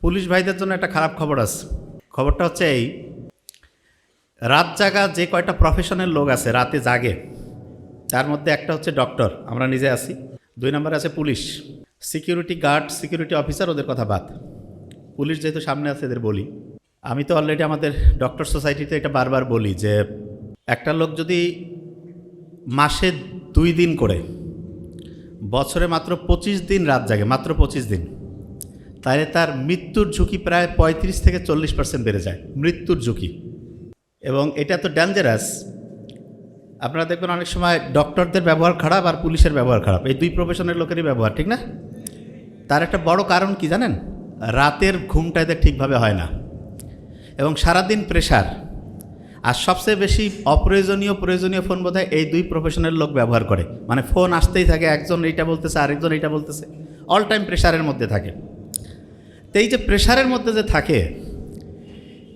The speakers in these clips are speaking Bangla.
পুলিশ ভাইদের জন্য একটা খারাপ খবর আছে। খবরটা হচ্ছে এই, রাত জাগা যে কয়টা প্রফেশনের লোক আছে, রাতে জাগে, তার মধ্যে একটা হচ্ছে ডক্টর, আমরা নিজে আছি। 2 নম্বরে আছে police, security guard, security officer, ওদের কথা বাদ। পুলিশ যেহেতু সামনে আছে এদের বলি। আমি তো অলরেডি আমাদের ডক্টর সোসাইটিতে এটা বারবার বলি যে একটা লোক যদি মাসে 2 দিন করে বছরে মাত্র 25 দিন রাত জাগে, মাত্র 25 দিন, তাহলে তার মৃত্যুর ঝুঁকি প্রায় 35 থেকে 40% বেড়ে যায়, মৃত্যুর ঝুঁকি। এবং এটা তো ডেঞ্জারাস। আপনারা দেখবেন অনেক সময় ডক্টরদের ব্যবহার খারাপ আর পুলিশের ব্যবহার খারাপ, এই 2 প্রফেশনের লোকেরই ব্যবহার ঠিক না। তার একটা বড় কারণ কি জানেন? রাতের ঘুমটা এদের ঠিকভাবে হয় না এবং সারাদিন প্রেশার। আর সবচেয়ে বেশি প্রয়োজনীয় ফোন বোধহয় এই 2 প্রফেশনের লোক ব্যবহার করে। মানে ফোন আসতেই থাকে, একজন এইটা বলতেছে, আরেকজন এইটা বলতেছে, অল টাইম প্রেশারের মধ্যে থাকে। তো এই যে প্রেশারের মধ্যে যে থাকে,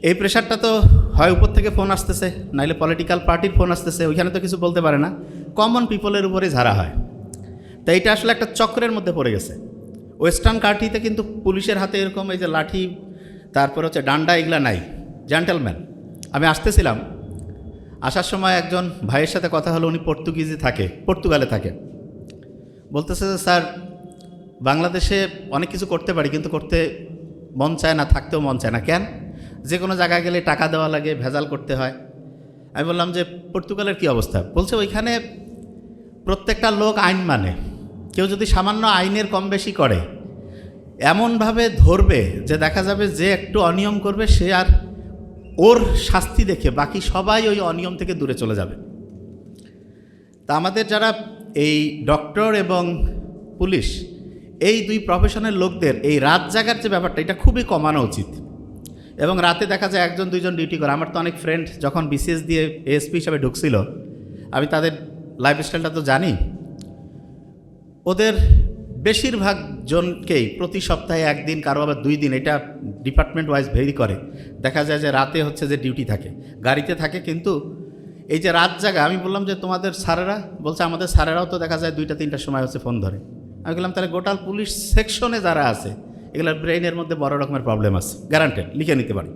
এই প্রেশারটা তো হয় উপর থেকে ফোন আসতেছে, নাইলে পলিটিক্যাল পার্টির ফোন আসতেছে, ওইখানে তো কিছু বলতে পারে না, কমন পিপলের উপরে ঝাড়া হয়। তো এইটা আসলে একটা চক্রের মধ্যে পড়ে গেছে। ওয়েস্টার্ন কান্ট্রিতে কিন্তু পুলিশের হাতে এরকম এই যে লাঠি, তারপর হচ্ছে ডান্ডা, এগুলা নাই, জেন্টেলম্যান। আমি আসতেছিলাম, আসার সময় একজন ভাইয়ের সাথে কথা হলো, উনি পর্তুগালে থাকে। বলতেছে যে স্যার, বাংলাদেশে অনেক কিছু করতে পারি, কিন্তু করতে মন চায় না, থাকতেও মন চায় না। কেন? যে কোনো জায়গায় গেলে টাকা দেওয়া লাগে, ভেজাল করতে হয়। আমি বললাম যে পর্তুগালের কি অবস্থা? বলছে ওইখানে প্রত্যেকটা লোক আইন মানে, কেউ যদি সামান্য আইনের কম বেশি করে এমনভাবে ধরবে যে দেখা যাবে যে একটু অনিয়ম করবে সে আর ওর শাস্তি দেখে বাকি সবাই ওই অনিয়ম থেকে দূরে চলে যাবে। তা আমাদের যারা এই ডক্টর এবং পুলিশ, এই 2 প্রফেশনের লোকদের এই রাত জাগার যে ব্যাপারটা, এটা খুবই কমানো উচিত। এবং রাতে দেখা যায় 1-2 জন ডিউটি করে। আমার তো অনেক ফ্রেন্ড যখন বিসিএস দিয়ে এএসপি হিসাবে ঢুকছিল, আমি তাদের লাইফস্টাইলটা তো জানি। ওদের বেশিরভাগ জনকেই প্রতি সপ্তাহে 1 দিন, কারো আবার 2 দিন, এটা ডিপার্টমেন্ট ওয়াইজ ভেরি করে, দেখা যায় যে রাতে হচ্ছে যে ডিউটি থাকে, গাড়িতে থাকে। কিন্তু এই যে রাত জাগা, আমি বললাম যে তোমাদের স্যারেরা, বলছে আমাদের স্যারেরাও তো দেখা যায় 2টা-3টার সময় হচ্ছে ফোন ধরে। আমি বললাম তাহলে গোটাল পুলিশ সেকশনে যারা আছে এগুলোর ব্রেইনের মধ্যে বড় রকমের প্রবলেম আছে, গ্যারান্টেড, লিখে নিতে পারি।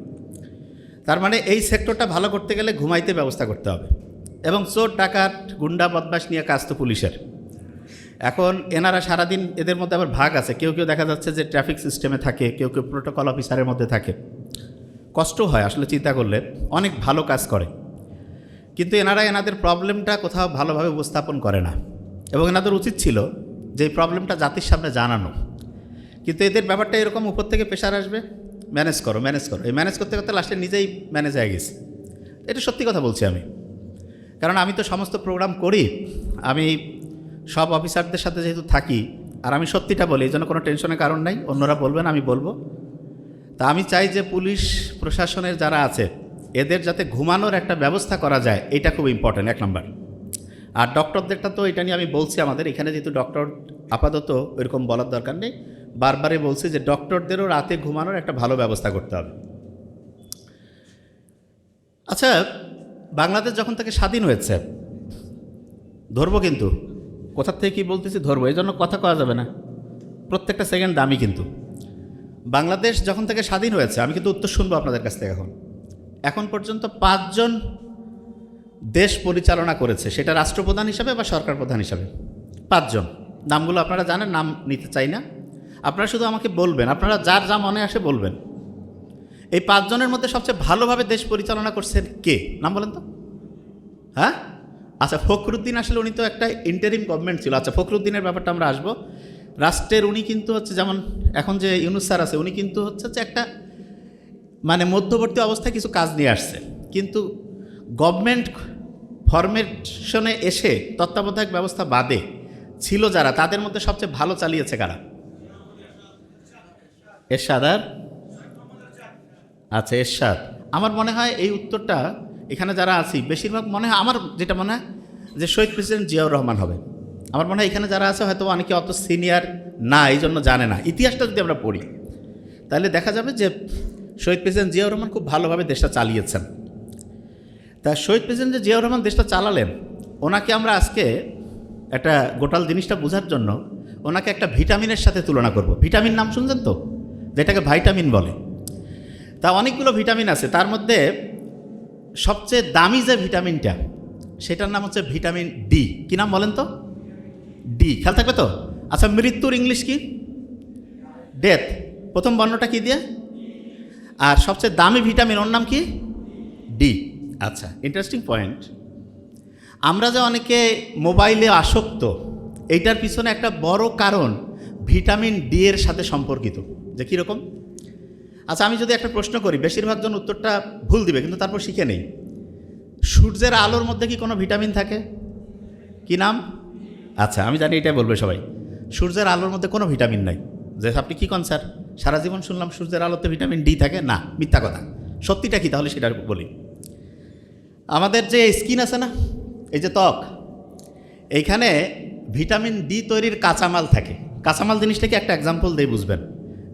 তার মানে এই সেক্টরটা ভালো করতে গেলে ঘুমাইতে ব্যবস্থা করতে হবে। এবং চোর ডাকাত গুন্ডা বদমাশ নিয়ে কাজ তো পুলিশের। এখন এনারা সারাদিন, এদের মধ্যে আবার ভাগ আছে, কেউ কেউ দেখা যাচ্ছে যে ট্রাফিক সিস্টেমে থাকে, কেউ কেউ প্রোটোকল অফিসারের মধ্যে থাকে। কষ্ট হয় আসলে চিন্তা করলে, অনেক ভালো কাজ করে, কিন্তু এনারা এনাদের প্রবলেমটা কোথাও ভালোভাবে উপস্থাপন করে না। এবং এনাদের উচিত ছিল যে এই প্রবলেমটা জাতির সামনে জানানো। কিন্তু এদের ব্যাপারটা এরকম, উপর থেকে প্রেশার আসবে, ম্যানেজ করো। এই ম্যানেজ করতে করতে লাস্টে নিজেই ম্যানেজ হয়ে গেছে। এটা সত্যি কথা বলছি আমি, কারণ আমি তো সমস্ত প্রোগ্রাম করি, আমি সব অফিসারদের সাথে যেহেতু থাকি, আর আমি সত্যিটা বলি, এই জন্য কোনো টেনশনের কারণ নাই। অন্যরা বলবেন, আমি বলবো। তা আমি চাই যে পুলিশ প্রশাসনের যারা আছে এদের যাতে ঘুমানোর একটা ব্যবস্থা করা যায়, এটা খুব ইম্পর্ট্যান্ট, 1 নম্বর। আর ডক্টরদেরটা তো এটা নিয়ে আমি বলছি, আমাদের এখানে যেহেতু ডক্টর আপাতত ওইরকম বলার দরকার নেই, বারবারই বলছি যে ডক্টরদেরও রাতে ঘুমানোর একটা ভালো ব্যবস্থা করতে হবে। আচ্ছা, বাংলাদেশ যখন থেকে স্বাধীন হয়েছে, ধরবো কিন্তু কোথার থেকে কী বলতেছি ধরবো, এই জন্য কথা কওয়া যাবে না, প্রত্যেকটা সেকেন্ড দামি। কিন্তু বাংলাদেশ যখন থেকে স্বাধীন হয়েছে, আমি কিন্তু উত্তর শুনবো আপনাদের কাছ থেকে। এখন পর্যন্ত 5 জন দেশ পরিচালনা করেছে, সেটা রাষ্ট্রপ্রধান হিসাবে বা সরকার প্রধান হিসাবে। 5 জন, নামগুলো আপনারা জানেন, নাম নিতে চাই না। আপনারা শুধু আমাকে বলবেন, আপনারা যার যা মনে আসে বলবেন। এই 5 জনের মধ্যে সবচেয়ে ভালোভাবে দেশ পরিচালনা করছেন কে? নাম বলেন তো। হ্যাঁ, আচ্ছা, ফখরুদ্দিন। আসলে উনি তো একটা ইন্টারিম গভর্নমেন্ট ছিল। আচ্ছা, ফখরুদ্দিনের ব্যাপারটা আমরা আসবো। রাষ্ট্রের উনি কিন্তু হচ্ছে, যেমন এখন যে ইউনূস স্যার আছে, উনি কিন্তু হচ্ছে একটা মানে মধ্যবর্তী অবস্থায় কিছু কাজ নিয়ে আসছে। কিন্তু গভর্নমেন্ট ফরমেশনে এসে তত্ত্বাবধায়ক ব্যবস্থা বাদে ছিল যারা, তাদের মধ্যে সবচেয়ে ভালো চালিয়েছে কারা? এরশাদ। আর আচ্ছা, এরশাদ। আমার মনে হয় এই উত্তরটা এখানে যারা আছি বেশিরভাগ মনে হয়, আমার যেটা মনে হয় যে শহীদ প্রেসিডেন্ট জিয়াউর রহমান হবে। আমার মনে হয় এখানে যারা আছে হয়তো অনেকে অত সিনিয়র না, এই জন্য জানে না। ইতিহাসটা যদি আমরা পড়ি তাহলে দেখা যাবে যে শহীদ প্রেসিডেন্ট জিয়াউর রহমান খুব ভালোভাবে দেশটা চালিয়েছেন। তা শহীদ প্রেসিডেন্ট যে জিয়াউর রহমান দেশটা চালালেন, ওনাকে আমরা আজকে একটা গোটাল জিনিসটা বোঝার জন্য ওনাকে একটা ভিটামিনের সাথে তুলনা করব। ভিটামিন নাম শুনছেন তো? যেটাকে ভাইটামিন বলে। তা অনেকগুলো ভিটামিন আছে, তার মধ্যে সবচেয়ে দামি যে ভিটামিনটা সেটার নাম হচ্ছে ভিটামিন ডি। কী নাম বলেন তো? ডি। খেয়াল থাকবে তো? আচ্ছা, মৃত্যুর ইংলিশ কি? ডেথ। প্রথম বর্ণটা কি দিয়ে? আর সবচেয়ে দামি ভিটামিন ওর নাম কি? ডি। আচ্ছা, ইন্টারেস্টিং পয়েন্ট। আমরা যে অনেকে মোবাইলে আসক্ত, এইটার পিছনে একটা বড় কারণ ভিটামিন ডি এর সাথে সম্পর্কিত। যে কীরকম? আচ্ছা, আমি যদি একটা প্রশ্ন করি, বেশিরভাগ জন উত্তরটা ভুল দিবে, কিন্তু তারপর শিখে নেই। সূর্যের আলোর মধ্যে কি কোনো ভিটামিন থাকে? কি নাম? আচ্ছা, আমি জানি এটাই বলবে সবাই। সূর্যের আলোর মধ্যে কোনো ভিটামিন নাই। যে আপনি কী কন স্যার, সারা জীবন শুনলাম সূর্যের আলোতে ভিটামিন ডি থাকে। না, মিথ্যা কথা। সত্যিটা কি তাহলে সেটা বলি। আমাদের যে স্কিন আছে না, এই যে ত্বক, এইখানে ভিটামিন ডি তৈরির কাঁচামাল থাকে। কাঁচামাল জিনিসটা কি একটা এক্সাম্পল দিয়ে বুঝবেন।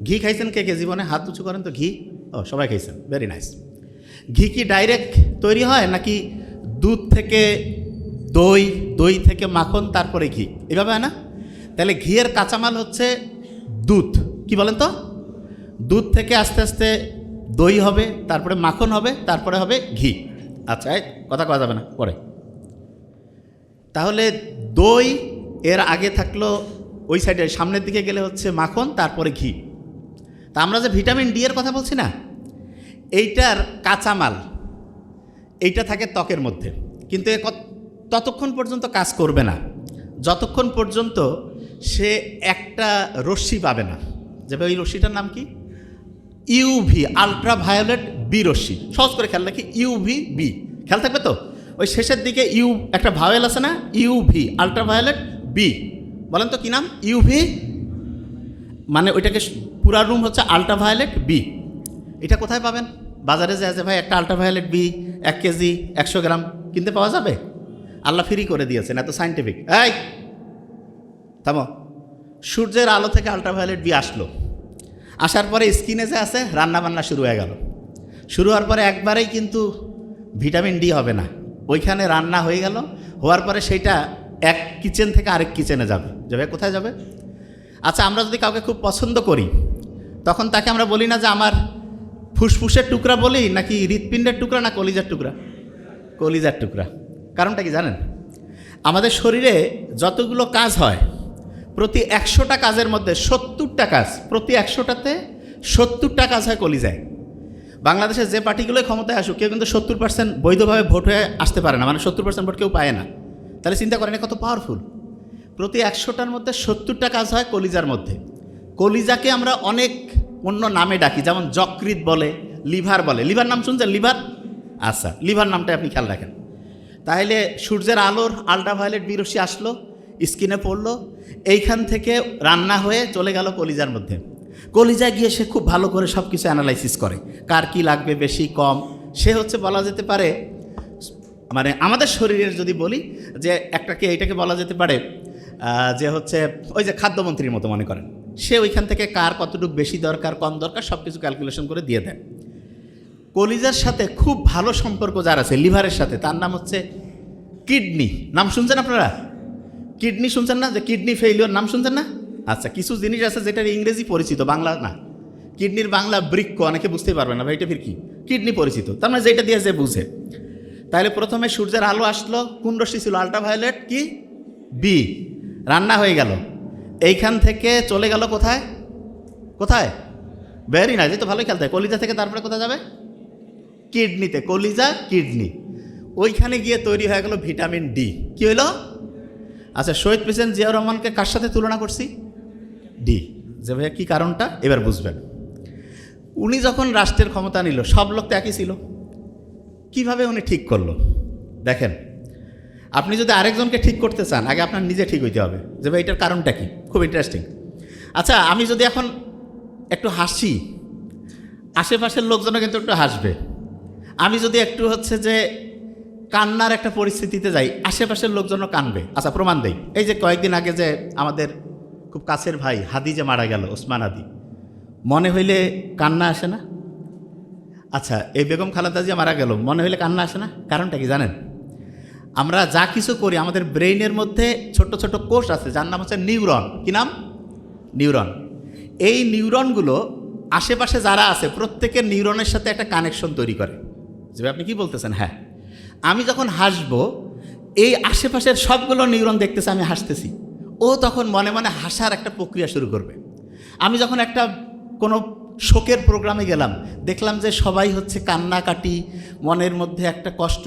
ঘি খাইছেন কে কে জীবনে? হাত উঁচু করেন তো। ঘি? ও, সবাই খাইছেন, ভেরি নাইস। ঘি কি ডাইরেক্ট তৈরি হয় নাকি দুধ থেকে দই, দই থেকে মাখন, তারপরে ঘি, এভাবে হয় না? তাহলে ঘিয়ের কাঁচামাল হচ্ছে দুধ। কি বলেন তো? দুধ থেকে আস্তে আস্তে দই হবে, তারপরে মাখন হবে, তারপরে হবে ঘি। আচ্ছা, কথা কওয়া যাবে না পরে। তাহলে দই এর আগে থাকলো ওই সাইডে, সামনের দিকে গেলে হচ্ছে মাখন, তারপরে ঘি। তা আমরা যে ভিটামিন ডি এর কথা বলছি না, এইটার কাঁচামাল এইটা থাকে ত্বকের মধ্যে, কিন্তু ততক্ষণ পর্যন্ত কাজ করবে না যতক্ষণ পর্যন্ত সে একটা রশ্মি পাবে না। যেভাবে ওই রশ্মিটার নাম কি? ইউভি, আলট্রাভায়োলেট বি রশ্মি। সহজ করে খেয়াল রাখি, ইউভি বি। খেয়াল থাকবে তো? ওই শেষের দিকে ইউ একটা ভাওয়েল আছে না, ইউভি, আলট্রাভায়োলেট বি। বলেন তো কী নাম? ইউভি, মানে ওইটাকে পুরা রুম হচ্ছে আলট্রাভায়োলেট বি। এটা কোথায় পাবেন? বাজারে যায় যে ভাই একটা আলট্রাভায়োলেট বি 1 কেজি 100 গ্রাম কিনতে পাওয়া যাবে? আল্লাহ ফ্রি করে দিয়েছেন, এত সাইন্টিফিক। এই থামো। সূর্যের আলো থেকে আলট্রাভায়োলেট বি আসলো, আসার পরে স্কিনে যে আছে রান্নাবান্না শুরু হয়ে গেল। শুরু হওয়ার পরে একবারেই কিন্তু ভিটামিন ডি হবে না, ওইখানে রান্না হয়ে গেল। হওয়ার পরে সেইটা এক কিচেন থেকে আরেক কিচেনে যাবে। যাবে কোথায় যাবে? আচ্ছা, আমরা যদি কাউকে খুব পছন্দ করি, তখন তাকে আমরা বলি না যে আমার ফুসফুসের টুকরা বলি, নাকি হৃৎপিণ্ডের টুকরা, না কলিজার টুকরা? কলিজার টুকরা। কারণটা কি জানেন? আমাদের শরীরে যতগুলো কাজ হয়, প্রতি 100টা কাজের মধ্যে 70টা কাজ, প্রতি 100টাতে 70টা কাজ হয় কলিজায়। বাংলাদেশের যে পার্টিগুলোই ক্ষমতায় আসুক, কেউ কিন্তু 70% বৈধভাবে ভোট হয়ে আসতে পারে না, মানে 70% ভোট কেউ পায় না। তাহলে চিন্তা করেন কত পাওয়ারফুল। প্রতি 100টার মধ্যে 70টা কাজ হয় কলিজার মধ্যে। কলিজাকে আমরা অনেক অন্য নামে ডাকি, যেমন যকৃৎ বলে, লিভার বলে। লিভার নাম শুনছেন? লিভার? আচ্ছা, লিভার নামটা আপনি খেয়াল রাখেন। তাহলে সূর্যের আলোর আলট্রাভায়োলেট বি রশ্মি আসলো, স্কিনে পড়লো, এইখান থেকে রান্না হয়ে চলে গেল কলিজার মধ্যে। কলিজায় গিয়ে সে খুব ভালো করে সব কিছু অ্যানালাইসিস করে, কার কী লাগবে, বেশি কম। সে হচ্ছে বলা যেতে পারে, মানে আমাদের শরীরের যদি বলি যে একটাকে, এইটাকে বলা যেতে পারে যে হচ্ছে ওই যে খাদ্যমন্ত্রীর মতো মনে করেন। সে ওইখান থেকে কার কতটুকু বেশি দরকার, কম দরকার, সব কিছু ক্যালকুলেশন করে দিয়ে দেয়। কলিজার সাথে খুব ভালো সম্পর্ক যার আছে লিভারের সাথে, তার নাম হচ্ছে কিডনি। নাম শুনছেন আপনারা? কিডনি শুনছেন না? যে কিডনি ফেইলিওর নাম শুনছেন না? আচ্ছা, কিছু জিনিস আছে যেটার ইংরেজি পরিচিত, বাংলা না। কিডনির বাংলা বৃক্ক, অনেকে বুঝতেই পারবে না ভাই এটা ফির কি। কিডনি পরিচিত, তার মানে যেটা দিয়ে যে বুঝে। তাহলে প্রথমে সূর্যের আলো আসলো, কোন রশ্মি ছিল? আলট্রাভায়োলেট কি? বি। রান্না হয়ে গেল, এইখান থেকে চলে গেল কোথায়? কোথায়? ভেরি নাইস, এই তো ভালোই খেলতে হয়। কলিজা থেকে তারপরে কোথায় যাবে? কিডনিতে। কলিজা, কিডনি, ওইখানে গিয়ে তৈরি হয়ে গেল ভিটামিন ডি। কি হইল? আচ্ছা, শহীদ প্রেসিডেন্ট জিয়াউর রহমানকে কার সাথে তুলনা করছি? ডি। যে ভাইয়া কী কারণটা এবার বুঝবেন। উনি যখন রাষ্ট্রের ক্ষমতা নিল, সব লোক তো একই ছিল। কিভাবে উনি ঠিক করলো দেখেন। আপনি যদি আরেকজনকে ঠিক করতে চান, আগে আপনার নিজে ঠিক হইতে হবে যে ভাই এটার কারণটা কি। খুব ইন্টারেস্টিং। আচ্ছা, আমি যদি এখন একটু হাসি, আশেপাশের লোকজনও কিন্তু একটু হাসবে। আমি যদি একটু হচ্ছে যে কান্নার একটা পরিস্থিতিতে যাই, আশেপাশের লোকজনও কানবে। আচ্ছা, প্রমাণ দেই। এই যে কয়েকদিন আগে যে আমাদের খুব কাছের ভাই হাদি যে মারা গেল, ওসমান হাদি, মনে হইলে কান্না আসে না? আচ্ছা, এই বেগম খালেদা জিয়া মারা গেল, মনে হইলে কান্না আসে না? কারণটা কি জানেন? আমরা যা কিছু করি, আমাদের ব্রেইনের মধ্যে ছোট ছোট কোষ আছে যার নাম হচ্ছে নিউরন। কি নাম? নিউরন। এই নিউরনগুলো আশেপাশে যারা আছে প্রত্যেকের নিউরনের সাথে একটা কানেকশন তৈরি করে। যে আপনি কি বলতেছেন? হ্যাঁ, আমি যখন হাসবো এই আশেপাশের সবগুলো নিউরন দেখতেছে আমি হাসতেছি, ও তখন মনে মনে হাসার একটা প্রক্রিয়া শুরু করবে। আমি যখন একটা কোনো শোকের প্রোগ্রামে গেলাম, দেখলাম যে সবাই হচ্ছে কান্নাকাটি, মনের মধ্যে একটা কষ্ট,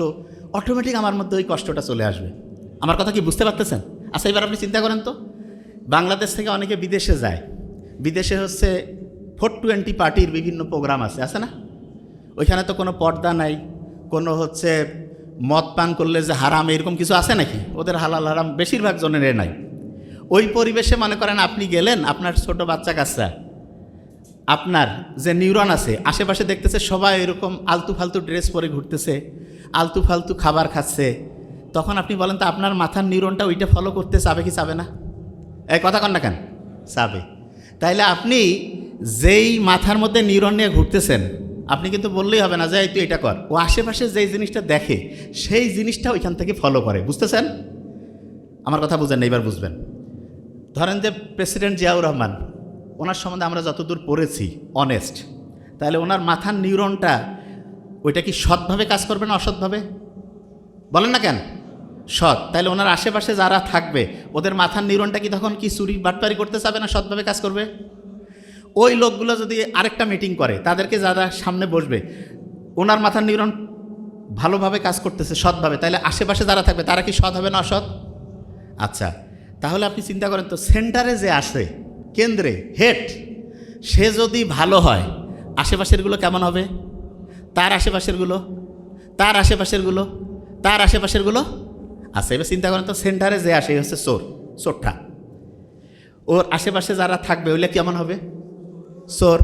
অটোমেটিক আমার মধ্যে ওই কষ্টটা চলে আসবে। আমার কথা কি বুঝতে পারতেছেন? আচ্ছা, এবার আপনি চিন্তা করেন তো, বাংলাদেশ থেকে অনেকে বিদেশে যায়, বিদেশে হচ্ছে 420 পার্টির বিভিন্ন প্রোগ্রাম আছে না? ওইখানে তো কোনো পর্দা নাই, কোনো হচ্ছে মদ পান করলে যে হারাম এরকম কিছু আছে নাকি? ওদের হালাল হারাম বেশিরভাগ জনের নাই। ওই পরিবেশে মনে করেন আপনি গেলেন, আপনার ছোট বাচ্চা কাচ্চা, আপনার যে নিউরন আছে আশেপাশে দেখতেছে সবাই এরকম আলতু ফালতু ড্রেস পরে ঘুরতেছে, আলতু ফালতু খাবার খাচ্ছে, তখন আপনি বলেন তো আপনার মাথার নিউরনটা ওইটা ফলো করতে চাবে কি চাবে না? এই কথা কন না কেন? চাবে। তাইলে আপনি যেই মাথার মধ্যে নিউরন নিয়ে ঘুরতেছেন, আপনি কিন্তু বললেই হবে না যে তুই এটা কর, ও আশেপাশে যেই জিনিসটা দেখে সেই জিনিসটা ওইখান থেকে ফলো করে। বুঝতেছেন? আমার কথা বুঝেন না, এবার বুঝবেন। ধরেন যে প্রেসিডেন্ট জিয়াউর রহমান, ওনার সম্বন্ধে আমরা যতদূর পড়েছি অনেস্ট, তাহলে ওনার মাথার নিউরনটা ওইটা কি সৎভাবে কাজ করবে না অসৎভাবে? বলেন না কেন? সৎ। তাহলে ওনার আশেপাশে যারা থাকবে ওদের মাথার নিউরনটা কি তখন কি চুরি বাটপারি করতে চাবে না সৎভাবে কাজ করবে? ওই লোকগুলো যদি আরেকটা মিটিং করে, তাদেরকে যারা সামনে বসবে, ওনার মাথার নিউরন ভালোভাবে কাজ করতেছে সৎভাবে, তাহলে আশেপাশে যারা থাকবে তারা কি সৎ হবে না অসৎ? আচ্ছা, তাহলে আপনি চিন্তা করেন তো, সেন্টারে যে আসে, কেন্দ্রে হেড, সে যদি ভালো হয় আশেপাশেরগুলো কেমন হবে? তার আশেপাশেরগুলো, তার আশেপাশেরগুলো, তার আশেপাশেরগুলো। আচ্ছা, এবার চিন্তা করেন তো, সেন্টারে যে আসে হচ্ছে চোরটা, ওর আশেপাশে যারা থাকবে ওইলে কেমন হবে? চোর।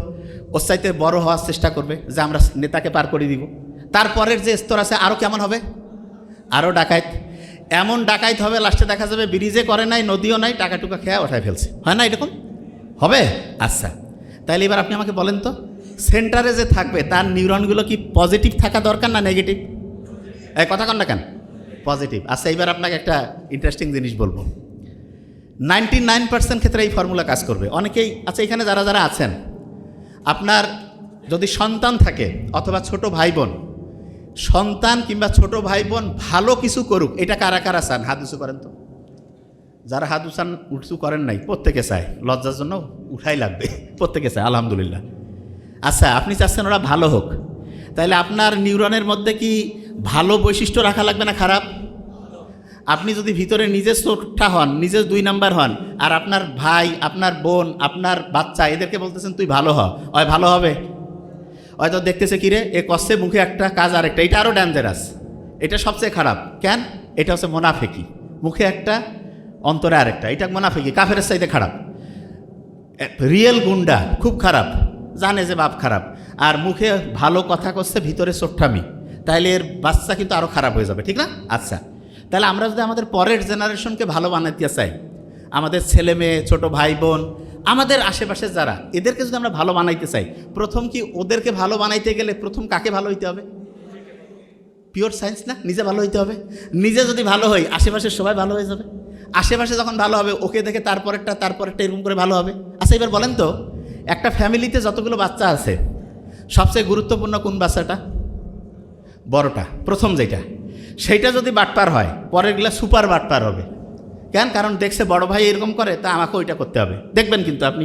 ওর চাইতে বড় হওয়ার চেষ্টা করবে যে আমরা নেতাকে পার করে দিব। তারপরের যে স্তর আছে আরও কেমন হবে? আরও ডাকাইত। এমন ডাকাইত হবে লাস্টে দেখা যাবে ব্রিজে করে নাই, নদীও নাই, টাকা টুকা খেয়ে ওঠায় ফেলছে। হয় না এরকম? হবে। আচ্ছা, তাহলে এবার আপনি আমাকে বলেন তো, সেন্টারে যে থাকবে তার নিউরনগুলো কি পজিটিভ থাকা দরকার না নেগেটিভ? এই কথা কন না কেন? পজিটিভ। আচ্ছা, এবার আপনাকে একটা ইন্টারেস্টিং জিনিস বলবো। 99% ক্ষেত্রে এই ফর্মুলা কাজ করবে। অনেকেই, আচ্ছা এখানে যারা যারা আছেন, আপনার যদি সন্তান থাকে অথবা ছোট ভাই বোন, সন্তান কিংবা ছোট ভাই বোন ভালো কিছু করুক, এটা কারা কারা চান? হাত উঁচু করেন তো। যারা হাত উঁচু করেন নাই, প্রত্যেকে চায়, লজ্জার জন্য উঠাই লাগবে, প্রত্যেকে চায়, আলহামদুলিল্লাহ। আচ্ছা, আপনি চাচ্ছেন ওরা ভালো হোক, তাহলে আপনার নিউরনের মধ্যে কি ভালো বৈশিষ্ট্য রাখা লাগবে না খারাপ? আপনি যদি ভিতরে নিজে চোরটা হন, নিজে 2 নাম্বার হন, আর আপনার ভাই, আপনার বোন, আপনার বাচ্চা, এদেরকে বলতেছেন তুই ভালো হ, হয় ভালো হবে? হয়তো দেখতেছে কিরে এ কষ্টে মুখে একটা কাজ আরেকটা, এটা আরও ডেঞ্জারাস, এটা সবচেয়ে খারাপ। কেন? এটা হচ্ছে মোনাফেকি, মুখে একটা অন্তরে আরেকটা, এটা মোনাফেকি, কাফেরের চাইতে খারাপ। রিয়েল গুন্ডা খুব খারাপ, জানে যে বাপ খারাপ, আর মুখে ভালো কথা করছে, ভিতরে চোট্টামি, তাহলে এর বাচ্চা কিন্তু আরও খারাপ হয়ে যাবে, ঠিক না? আচ্ছা, তাহলে আমরা যদি আমাদের পরের জেনারেশনকে ভালো বানাইতে চাই, আমাদের ছেলে মেয়ে, ছোটো ভাই বোন, আমাদের আশেপাশে যারা, এদেরকে যদি আমরা ভালো বানাইতে চাই, প্রথম কি ওদেরকে ভালো বানাইতে গেলে প্রথম কাকে ভালো হইতে হবে? পিওর সায়েন্স না, নিজে ভালো হইতে হবে। নিজে যদি ভালো হই, আশেপাশের সবাই ভালো হয়ে যাবে। আশেপাশে যখন ভালো হবে, ওকে দেখে তারপরেরটা এরকম করে ভালো হবে। আচ্ছা, এবার বলেন তো, একটা ফ্যামিলিতে যতগুলো বাচ্চা আছে, সবচেয়ে গুরুত্বপূর্ণ কোন বাচ্চাটা? বড়টা, প্রথম যেটা, সেইটা যদি বাটপার হয়, পরেরগুলা সুপার বাটপার হবে। কেন? কারণ দেখছে বড় ভাই এরকম করে, তা আমাকে ওইটা করতে হবে। দেখবেন কিন্তু আপনি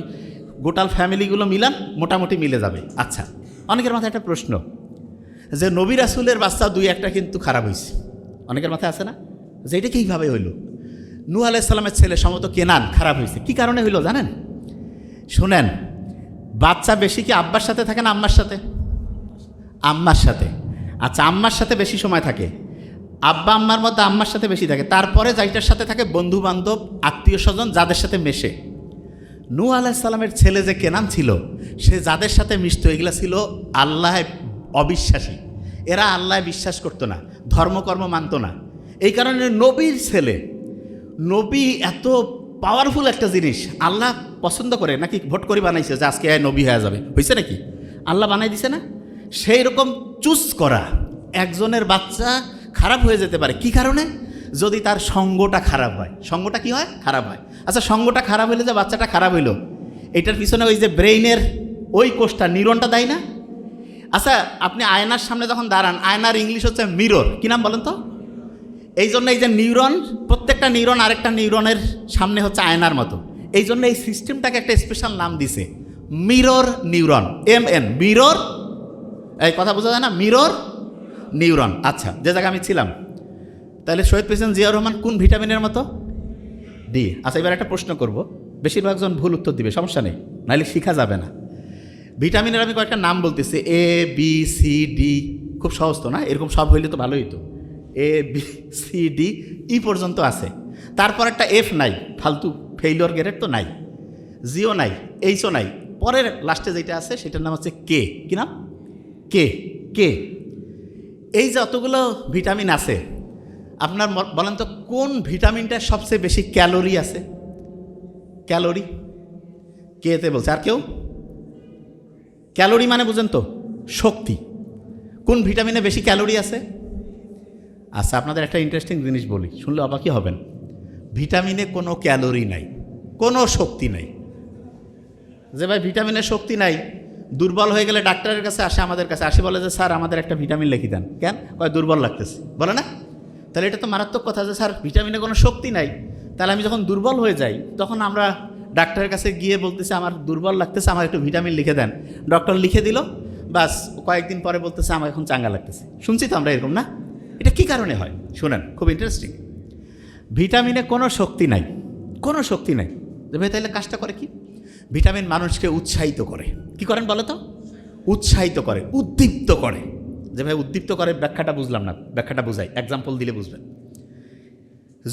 গোটাল ফ্যামিলিগুলো মিলান, মোটামুটি মিলে যাবে। আচ্ছা, অনেকের মাথায় একটা প্রশ্ন, যে নবী রাসূলের বাচ্চা 2-1টা কিন্তু খারাপ হয়েছে, অনেকের মাথায় আছে না, যে এটা কীভাবে হইল? নূহ আলাইহিস সালামের ছেলে সম্ভবত কেনান খারাপ হয়েছে, কী কারণে হইল জানেন? শুনেন, বাচ্চা বেশি কি আব্বার সাথে থাকে না আম্মার সাথে? আম্মার সাথে। আচ্ছা, আম্মার সাথে বেশি সময় থাকে, আব্বা আম্মার মধ্যে আম্মার সাথে বেশি থাকে, তারপরে যাইটার সাথে থাকে বন্ধু বান্ধব, আত্মীয় স্বজন, যাদের সাথে মেশে। নূহ আলাইহিস সালামের ছেলে যে কেনান ছিল, সে যাদের সাথে মিশত, এগুলা ছিল আল্লাহ অবিশ্বাসী, এরা আল্লাহ বিশ্বাস করতো না, ধর্মকর্ম মানত না। এই কারণে নবীর ছেলে, নবী এত পাওয়ারফুল একটা জিনিস, আল্লাহ পছন্দ করে নাকি ভোট করে বানাইছে যে আজকে নবী হয়ে যাবে? হয়েছে নাকি? আল্লাহ বানাই দিছে না? সেই রকম চুজ করা একজনের বাচ্চা খারাপ হয়ে যেতে পারে, কি কারণে? যদি তার সঙ্গটা খারাপ হয়। সঙ্গটা কি হয়? খারাপ হয়। আচ্ছা, সঙ্গটা খারাপ হইলে যে বাচ্চাটা খারাপ হইল, এটার পিছনে ওই যে ব্রেইনের ওই কোষটা নিউরনটা দেয় না? আচ্ছা, আপনি আয়নার সামনে যখন দাঁড়ান, আয়নার ইংলিশ হচ্ছে মিরর, কী নাম বলেন তো? এই জন্য এই যে নিউরন, প্রত্যেকটা নিউরন আরেকটা নিউরনের সামনে হচ্ছে আয়নার মতো, এই জন্য এই সিস্টেমটাকে একটা স্পেশাল নাম দিছে মিরর নিউরন, MN, মিরর। এই কথা বোঝা যায় না? Mirror neuron. আচ্ছা, যে জায়গায় আমি ছিলাম, তাহলে শহীদ প্রেসিডেন্ট জিয়াউর রহমান কোন ভিটামিনের মতো? ডি। আচ্ছা, এবার একটা প্রশ্ন করব, বেশিরভাগজন ভুল উত্তর দিবে, সমস্যা নেই, নাহলে শেখা যাবে না। ভিটামিনের আমি কয়েকটা নাম বলতেছি, ABCD, খুব সহজ তো না? এরকম সব হইলে তো ভালোই তো। ABCDE পর্যন্ত আছে, তারপর একটা F নাই, ফালতু ফেইলিওর গ্রেড তো নাই, জিও নাই, এইচও নাই, পরের লাস্টে যেটা আছে সেটার নাম হচ্ছে কে। কি নাম? কে। এই যে অতগুলো ভিটামিন আছে, আপনার বলেন তো কোন ভিটামিনটার সবচেয়ে বেশি ক্যালোরি আছে? ক্যালোরি কেতে বলছে, আর কেউ? ক্যালোরি মানে বুঝেন তো, শক্তি। কোন ভিটামিনে বেশি ক্যালোরি আছে? আচ্ছা, আপনাদের একটা ইন্টারেস্টিং জিনিস বলি, শুনলে অবাকই হবেন। ভিটামিনে কোনো ক্যালোরি নাই, কোনো শক্তি নাই। যে ভাই ভিটামিনের শক্তি নাই, দুর্বল হয়ে গেলে ডাক্তারের কাছে আসে, আমাদের কাছে আসে, বলে যে স্যার আমাদের একটা ভিটামিন লিখে দেন। কেন? কয় দুর্বল লাগতেছে, বলে না? তাহলে এটা তো মারাত্মক কথা যে স্যার ভিটামিনে কোনো শক্তি নাই। তাহলে আমি যখন দুর্বল হয়ে যাই, তখন আমরা ডাক্তারের কাছে গিয়ে বলতেছে আমার দুর্বল লাগতেছে, আমার একটু ভিটামিন লিখে দেন। ডক্টর লিখে দিল, বাস কয়েকদিন পরে বলতেছে আমার এখন চাঙ্গা লাগতেছে। শুনছি তো আমরা এরকম, না? এটা কী কারণে হয় শুনেন, খুব ইন্টারেস্টিং। ভিটামিনে কোনো শক্তি নাই, কোনো শক্তি নাই। যে ভাই তাহলে কাজটা করে কি? ভিটামিন মানুষকে উৎসাহিত করে। কি করেন বলো তো? উৎসাহিত করে, উদ্দীপ্ত করে। যে ভাই উদ্দীপ্ত করে ব্যাখ্যাটা বুঝলাম না, ব্যাখ্যাটা বুঝাই, এক্সাম্পল দিলে বুঝবেন।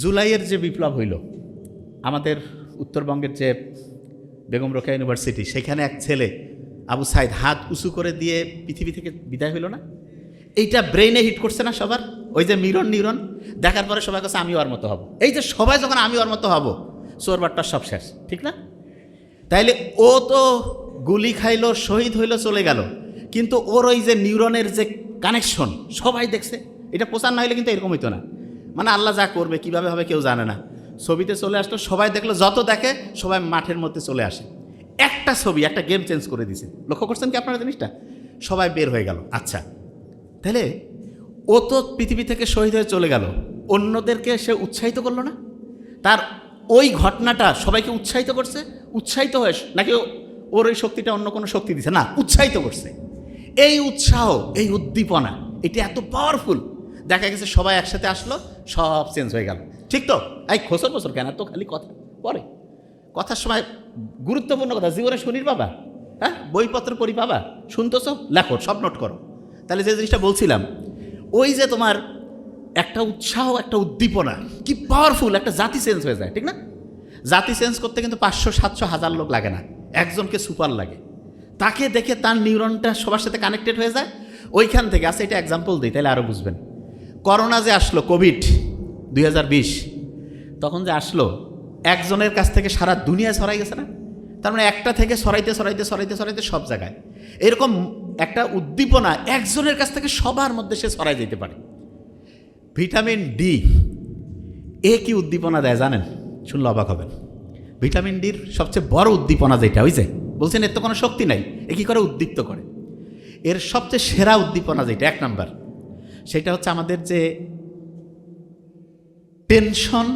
জুলাইয়ের যে বিপ্লব হইল আমাদের উত্তরবঙ্গের যে বেগম রোকেয়া ইউনিভার্সিটি, সেখানে এক ছেলে আবু সাইদ হাত উঁচু করে দিয়ে পৃথিবী থেকে বিদায় হইল না? এইটা ব্রেইনে হিট করছে না সবার? ওই যে নিউরন দেখার পরে সবাই কাছে আমি ওর মতো হব। এই যে সবাই যখন আমি ওর মতো হব, চোরবারটা সব শেষ, ঠিক না? তাইলে ও তো গুলি খাইলো, শহীদ হইলো, চলে গেল, কিন্তু ওর ওই যে নিউরনের যে কানেকশন সবাই দেখছে। এটা প্রচার না হইলে কিন্তু এরকম হইতো না। মানে আল্লাহ যা করবে কীভাবে হবে কেউ জানে না। ছবিতে চলে আসলো, সবাই দেখলো, যত দেখে সবাই মাঠের মধ্যে চলে আসে। একটা ছবি একটা গেম চেঞ্জ করে দিছে। লক্ষ্য করছেন কি আপনারা জিনিসটা? সবাই বের হয়ে গেল। আচ্ছা, তাহলে ও তো পৃথিবী থেকে শহীদ হয়ে চলে গেল, অন্যদেরকে সে উৎসাহিত করলো না? তার ওই ঘটনাটা সবাইকে উৎসাহিত করছে? উৎসাহিত হয়ে নাকি ওর ওই শক্তিটা অন্য কোনো শক্তি দিছে? না, উৎসাহিত করছে। এই উৎসাহ, এই উদ্দীপনা, এটা এত পাওয়ারফুল। দেখা গেছে সবাই একসাথে আসলো, সব চেঞ্জ হয়ে গেল। ঠিক তো? এই খোসর বছর কেন তো খালি কথা পরে, কথার সময় গুরুত্বপূর্ণ কথা জীবনে শুনির বাবা, হ্যাঁ বইপত্র পড়ি বাবা, শুনতেছ, লেখো, সব নোট করো। তাহলে যে জিনিসটা বলছিলাম, ওই যে তোমার একটা উৎসাহ, একটা উদ্দীপনা, কি পাওয়ারফুল, একটা জাতি চেঞ্জ হয়ে যায়, ঠিক না? জাতি চেঞ্জ করতে কিন্তু 500, 700, 1000 লোক লাগে না, একজনকে সুপার লাগে। তাকে দেখে তার নিউরনটা সবার সাথে কানেক্টেড হয়ে যায়। ওইখান থেকে আচ্ছা এটা এক্সাম্পল দিই তাহলে আরও বুঝবেন। করোনা যে আসলো, কোভিড 2020, তখন যে আসলো, একজনের কাছ থেকে সারা দুনিয়া ছড়াই গেছে না? তার মানে একটা থেকে ছড়াইতে ছড়াইতে ছড়াইতে ছড়াইতে সব জায়গায় এরকম একটা উদ্দীপনা একজনের কাছ থেকে সবার মধ্যে সে ছড়াই যেতে পারে। ভিটামিন ডি এ কি উদ্দীপনা দেয় জানেন? শুনলে অবাক হবেন। ভিটামিন ডির সবচেয়ে বড় উদ্দীপনা যেটা, ওই যে বলছেন এর তো কোনো শক্তি নাই, এ কী করে উদ্দীপ্ত করে? এর সবচেয়ে সেরা উদ্দীপনা যেটা, 1 নাম্বার, সেটা হচ্ছে আমাদের যে টেনশন,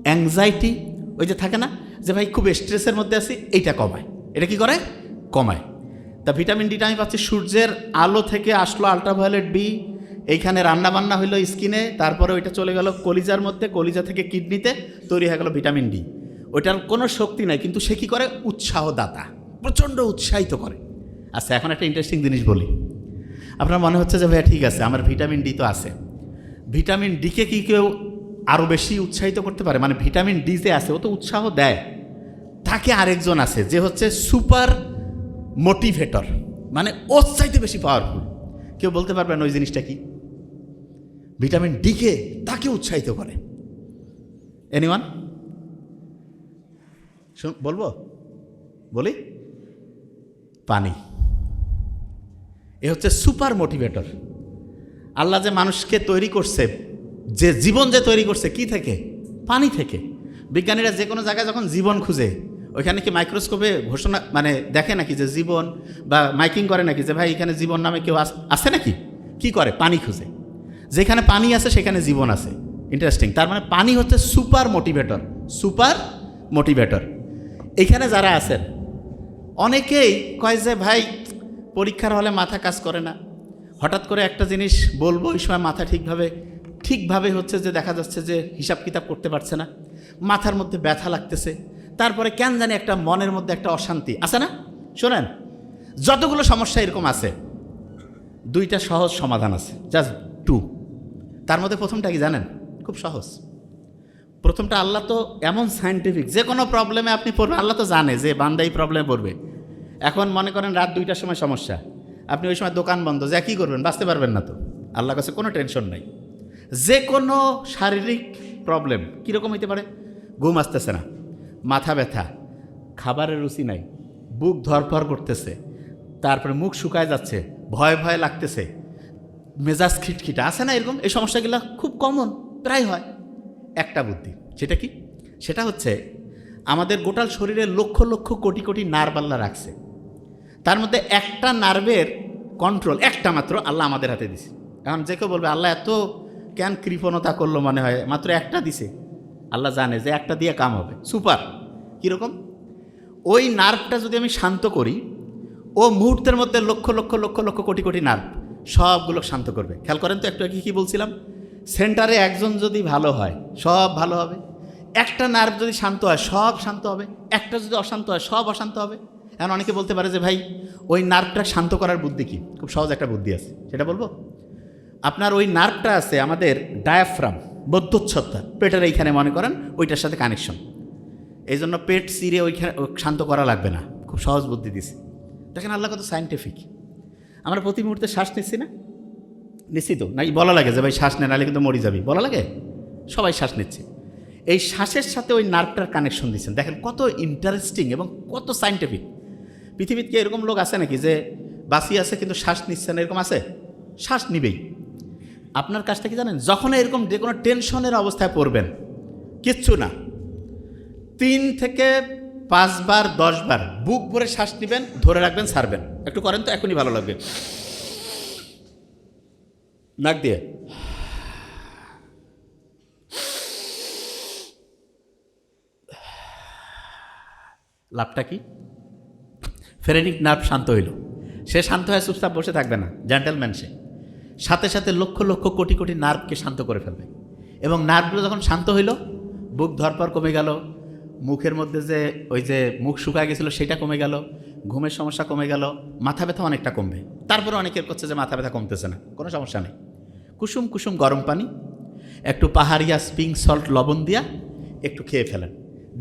অ্যাংজাইটি, ওই যে থাকে না যে ভাই খুব স্ট্রেসের মধ্যে আছি, এইটা কমায়। এটা কি করে? কমায়। তা ভিটামিন ডিটা আমি পাচ্ছি সূর্যের আলো থেকে, আসলো আলট্রাভায়োলেট বি, এইখানে রান্নাবান্না হইলো স্কিনে, তারপরে ওইটা চলে গেল কলিজার মধ্যে, কলিজা থেকে কিডনিতে, তৈরি হয়ে গেল ভিটামিন ডি। ওইটার কোনো শক্তি নাই, কিন্তু সে কী করে? উৎসাহদাতা, প্রচণ্ড উৎসাহিত করে। আচ্ছা, এখন একটা ইন্টারেস্টিং জিনিস বলি। আপনার মনে হচ্ছে যে ভাইয়া ঠিক আছে, আমার ভিটামিন ডি তো আছে, ভিটামিন ডিকে কি কেউ আরও বেশি উৎসাহিত করতে পারে? মানে ভিটামিন ডি যে আছে ও তো উৎসাহ দেয়, তাকে আরেকজন আছে যে হচ্ছে সুপার মোটিভেটর, মানে ওর চাইতে বেশি পাওয়ারফুল। কেউ বলতে পারবেন ওই জিনিসটা কি? ভিটামিন ডিকে তাকে উৎসাহিত করে। এনিওয়ান? বলবো? বলি, পানি। এ হচ্ছে সুপার মোটিভেটর। আল্লাহ যে মানুষকে তৈরি করছে, যে জীবন যে তৈরি করছে, কি থেকে? পানি থেকে। বিজ্ঞানীরা যে কোনো জায়গায় যখন জীবন খুঁজে, ওইখানে কি মাইক্রোস্কোপে ঘোষণা মানে দেখে নাকি যে জীবন, বা মাইকিং করে নাকি যে ভাই এখানে জীবন নামে কেউ আছে নাকি? কি করে? পানি খুঁজে। যেখানে পানি আছে সেখানে জীবন আছে। ইন্টারেস্টিং। তার মানে পানি হচ্ছে সুপার মোটিভেটর। Super motivator. এখানে যারা আছেন অনেকেই কয় যে ভাই পরীক্ষার হলে মাথা কাজ করে না, হঠাৎ করে একটা জিনিস বলবো ওই সময় মাথা ঠিকভাবে হচ্ছে যে দেখা যাচ্ছে যে হিসাব কিতাব করতে পারছে না, মাথার মধ্যে ব্যথা লাগতেছে, তারপরে কেন জানি একটা মনের মধ্যে একটা অশান্তি আছে না? শোনেন, যতগুলো সমস্যা এরকম আছে, দুইটা সহজ সমাধান আছে, জাস্ট 2। তার মধ্যে প্রথমটা কি জানেন? খুব সহজ। প্রথমটা, আল্লাহ তো এমন সায়েন্টিফিক, যে কোনো প্রবলেমে আপনি পড়বেন, আল্লাহ তো জানে যে বান্দা এই প্রবলেমে পড়বে। এখন মনে করেন রাত 2টার সময় সমস্যা, আপনি ওই সময় দোকান বন্ধ, যা কী করবেন? বাঁচতে পারবেন না তো। আল্লাহর কাছে কোনো টেনশন নাই। যে কোনো শারীরিক প্রবলেম কীরকম হইতে পারে? ঘুম আসতেছে না, মাথা ব্যথা, খাবারের রুচি নাই, বুক ধরফর করতেছে, তারপরে মুখ শুকায় যাচ্ছে, ভয় ভয় লাগতেছে, মেজাজ খিটখিটা, আছে না এরকম? এই সমস্যাগুলো খুব কমন, প্রায় হয়। একটা বুদ্ধি, সেটা কি? সেটা হচ্ছে আমাদের গোটাল শরীরে লক্ষ লক্ষ কোটি কোটি নার্ভ আল্লাহ রাখছে, তার মধ্যে একটা নার্ভের কন্ট্রোল একটা মাত্র আল্লাহ আমাদের হাতে দিছে। এখন যে কেউ বলবে আল্লাহ এত কেন কৃপণতা করলো, মনে হয় মাত্র একটা দিছে। আল্লাহ জানে যে একটা দিয়ে কাম হবে। সুপার। কীরকম? ওই নার্ভটা যদি আমি শান্ত করি, ও মুহূর্তের মধ্যে লক্ষ লক্ষ লক্ষ লক্ষ কোটি কোটি নার্ভ সবগুলো শান্ত করবে। খেয়াল করেন তো, একটু আগে কী বলছিলাম? সেন্টারে একজন যদি ভালো হয় সব ভালো হবে, একটা নার্ভ যদি শান্ত হয় সব শান্ত হবে, একটা যদি অশান্ত হয় সব অশান্ত হবে। এখন অনেকে বলতে পারে যে ভাই ওই নার্ভটা শান্ত করার বুদ্ধি কি? খুব সহজ একটা বুদ্ধি আছে, সেটা বলবো। আপনার ওই নার্ভটা আছে আমাদের ডায়াফ্রাম, বদ্ধচ্ছদটা, পেটের এইখানে মনে করেন, ওইটার সাথে কানেকশন। এই জন্য পেট চিরে ওইখানে শান্ত করা লাগবে না, খুব সহজ বুদ্ধি দিছে। দেখেন আল্লাহ কত সায়েন্টিফিক। আমরা প্রতি মুহূর্তে শ্বাস নিচ্ছি না? নিশ্চিত নাকি? বলা লাগে যে ভাই শ্বাস নেন নাহলে কিন্তু মরে যাবি, বলা লাগে? সবাই শ্বাস নিচ্ছে। এই শ্বাসের সাথে ওই নার্ভটার কানেকশন দিচ্ছেন। দেখেন কত ইন্টারেস্টিং এবং কত সায়েন্টিফিক। পৃথিবীতে কি এরকম লোক আছে নাকি যে বাঁচিয়ে আছে কিন্তু শ্বাস নিচ্ছে না? এরকম আছে? শ্বাস নিবেই। আপনার কাজটা কি জানেন? যখন এরকম যে কোনো টেনশনের অবস্থায় পড়বেন, কিচ্ছু না, 3 থেকে 5 বার 10 বার বুক ভরে শ্বাস নেবেন, ধরে রাখবেন, ছাড়বেন। একটু করেন তো, এখনই ভালো লাগবে। নাক দিয়ে লাভটা কি? ফেরেনিক নার্ভ শান্ত হইল। সে শান্ত হয়ে চুপচাপ বসে থাকবে না, জেন্টেলম্যান সে। সাথে সাথে লক্ষ লক্ষ কোটি কোটি নার্ভকে শান্ত করে ফেলবে। এবং নার্ভগুলো যখন শান্ত হইল, বুক ধরপর কমে গেল, মুখের মধ্যে যে ওই যে মুখ শুকায় গেছিলো সেটা কমে গেল, ঘুমের সমস্যা কমে গেল, মাথা ব্যথা অনেকটা কমবে। তারপরে অনেকের করছে যে মাথা ব্যথা কমতেছে না, কোনো সমস্যা নেই। কুসুম কুসুম গরম পানি, একটু পাহাড়িয়া স্প্রিং সল্ট লবণ দিয়া একটু খেয়ে ফেলেন,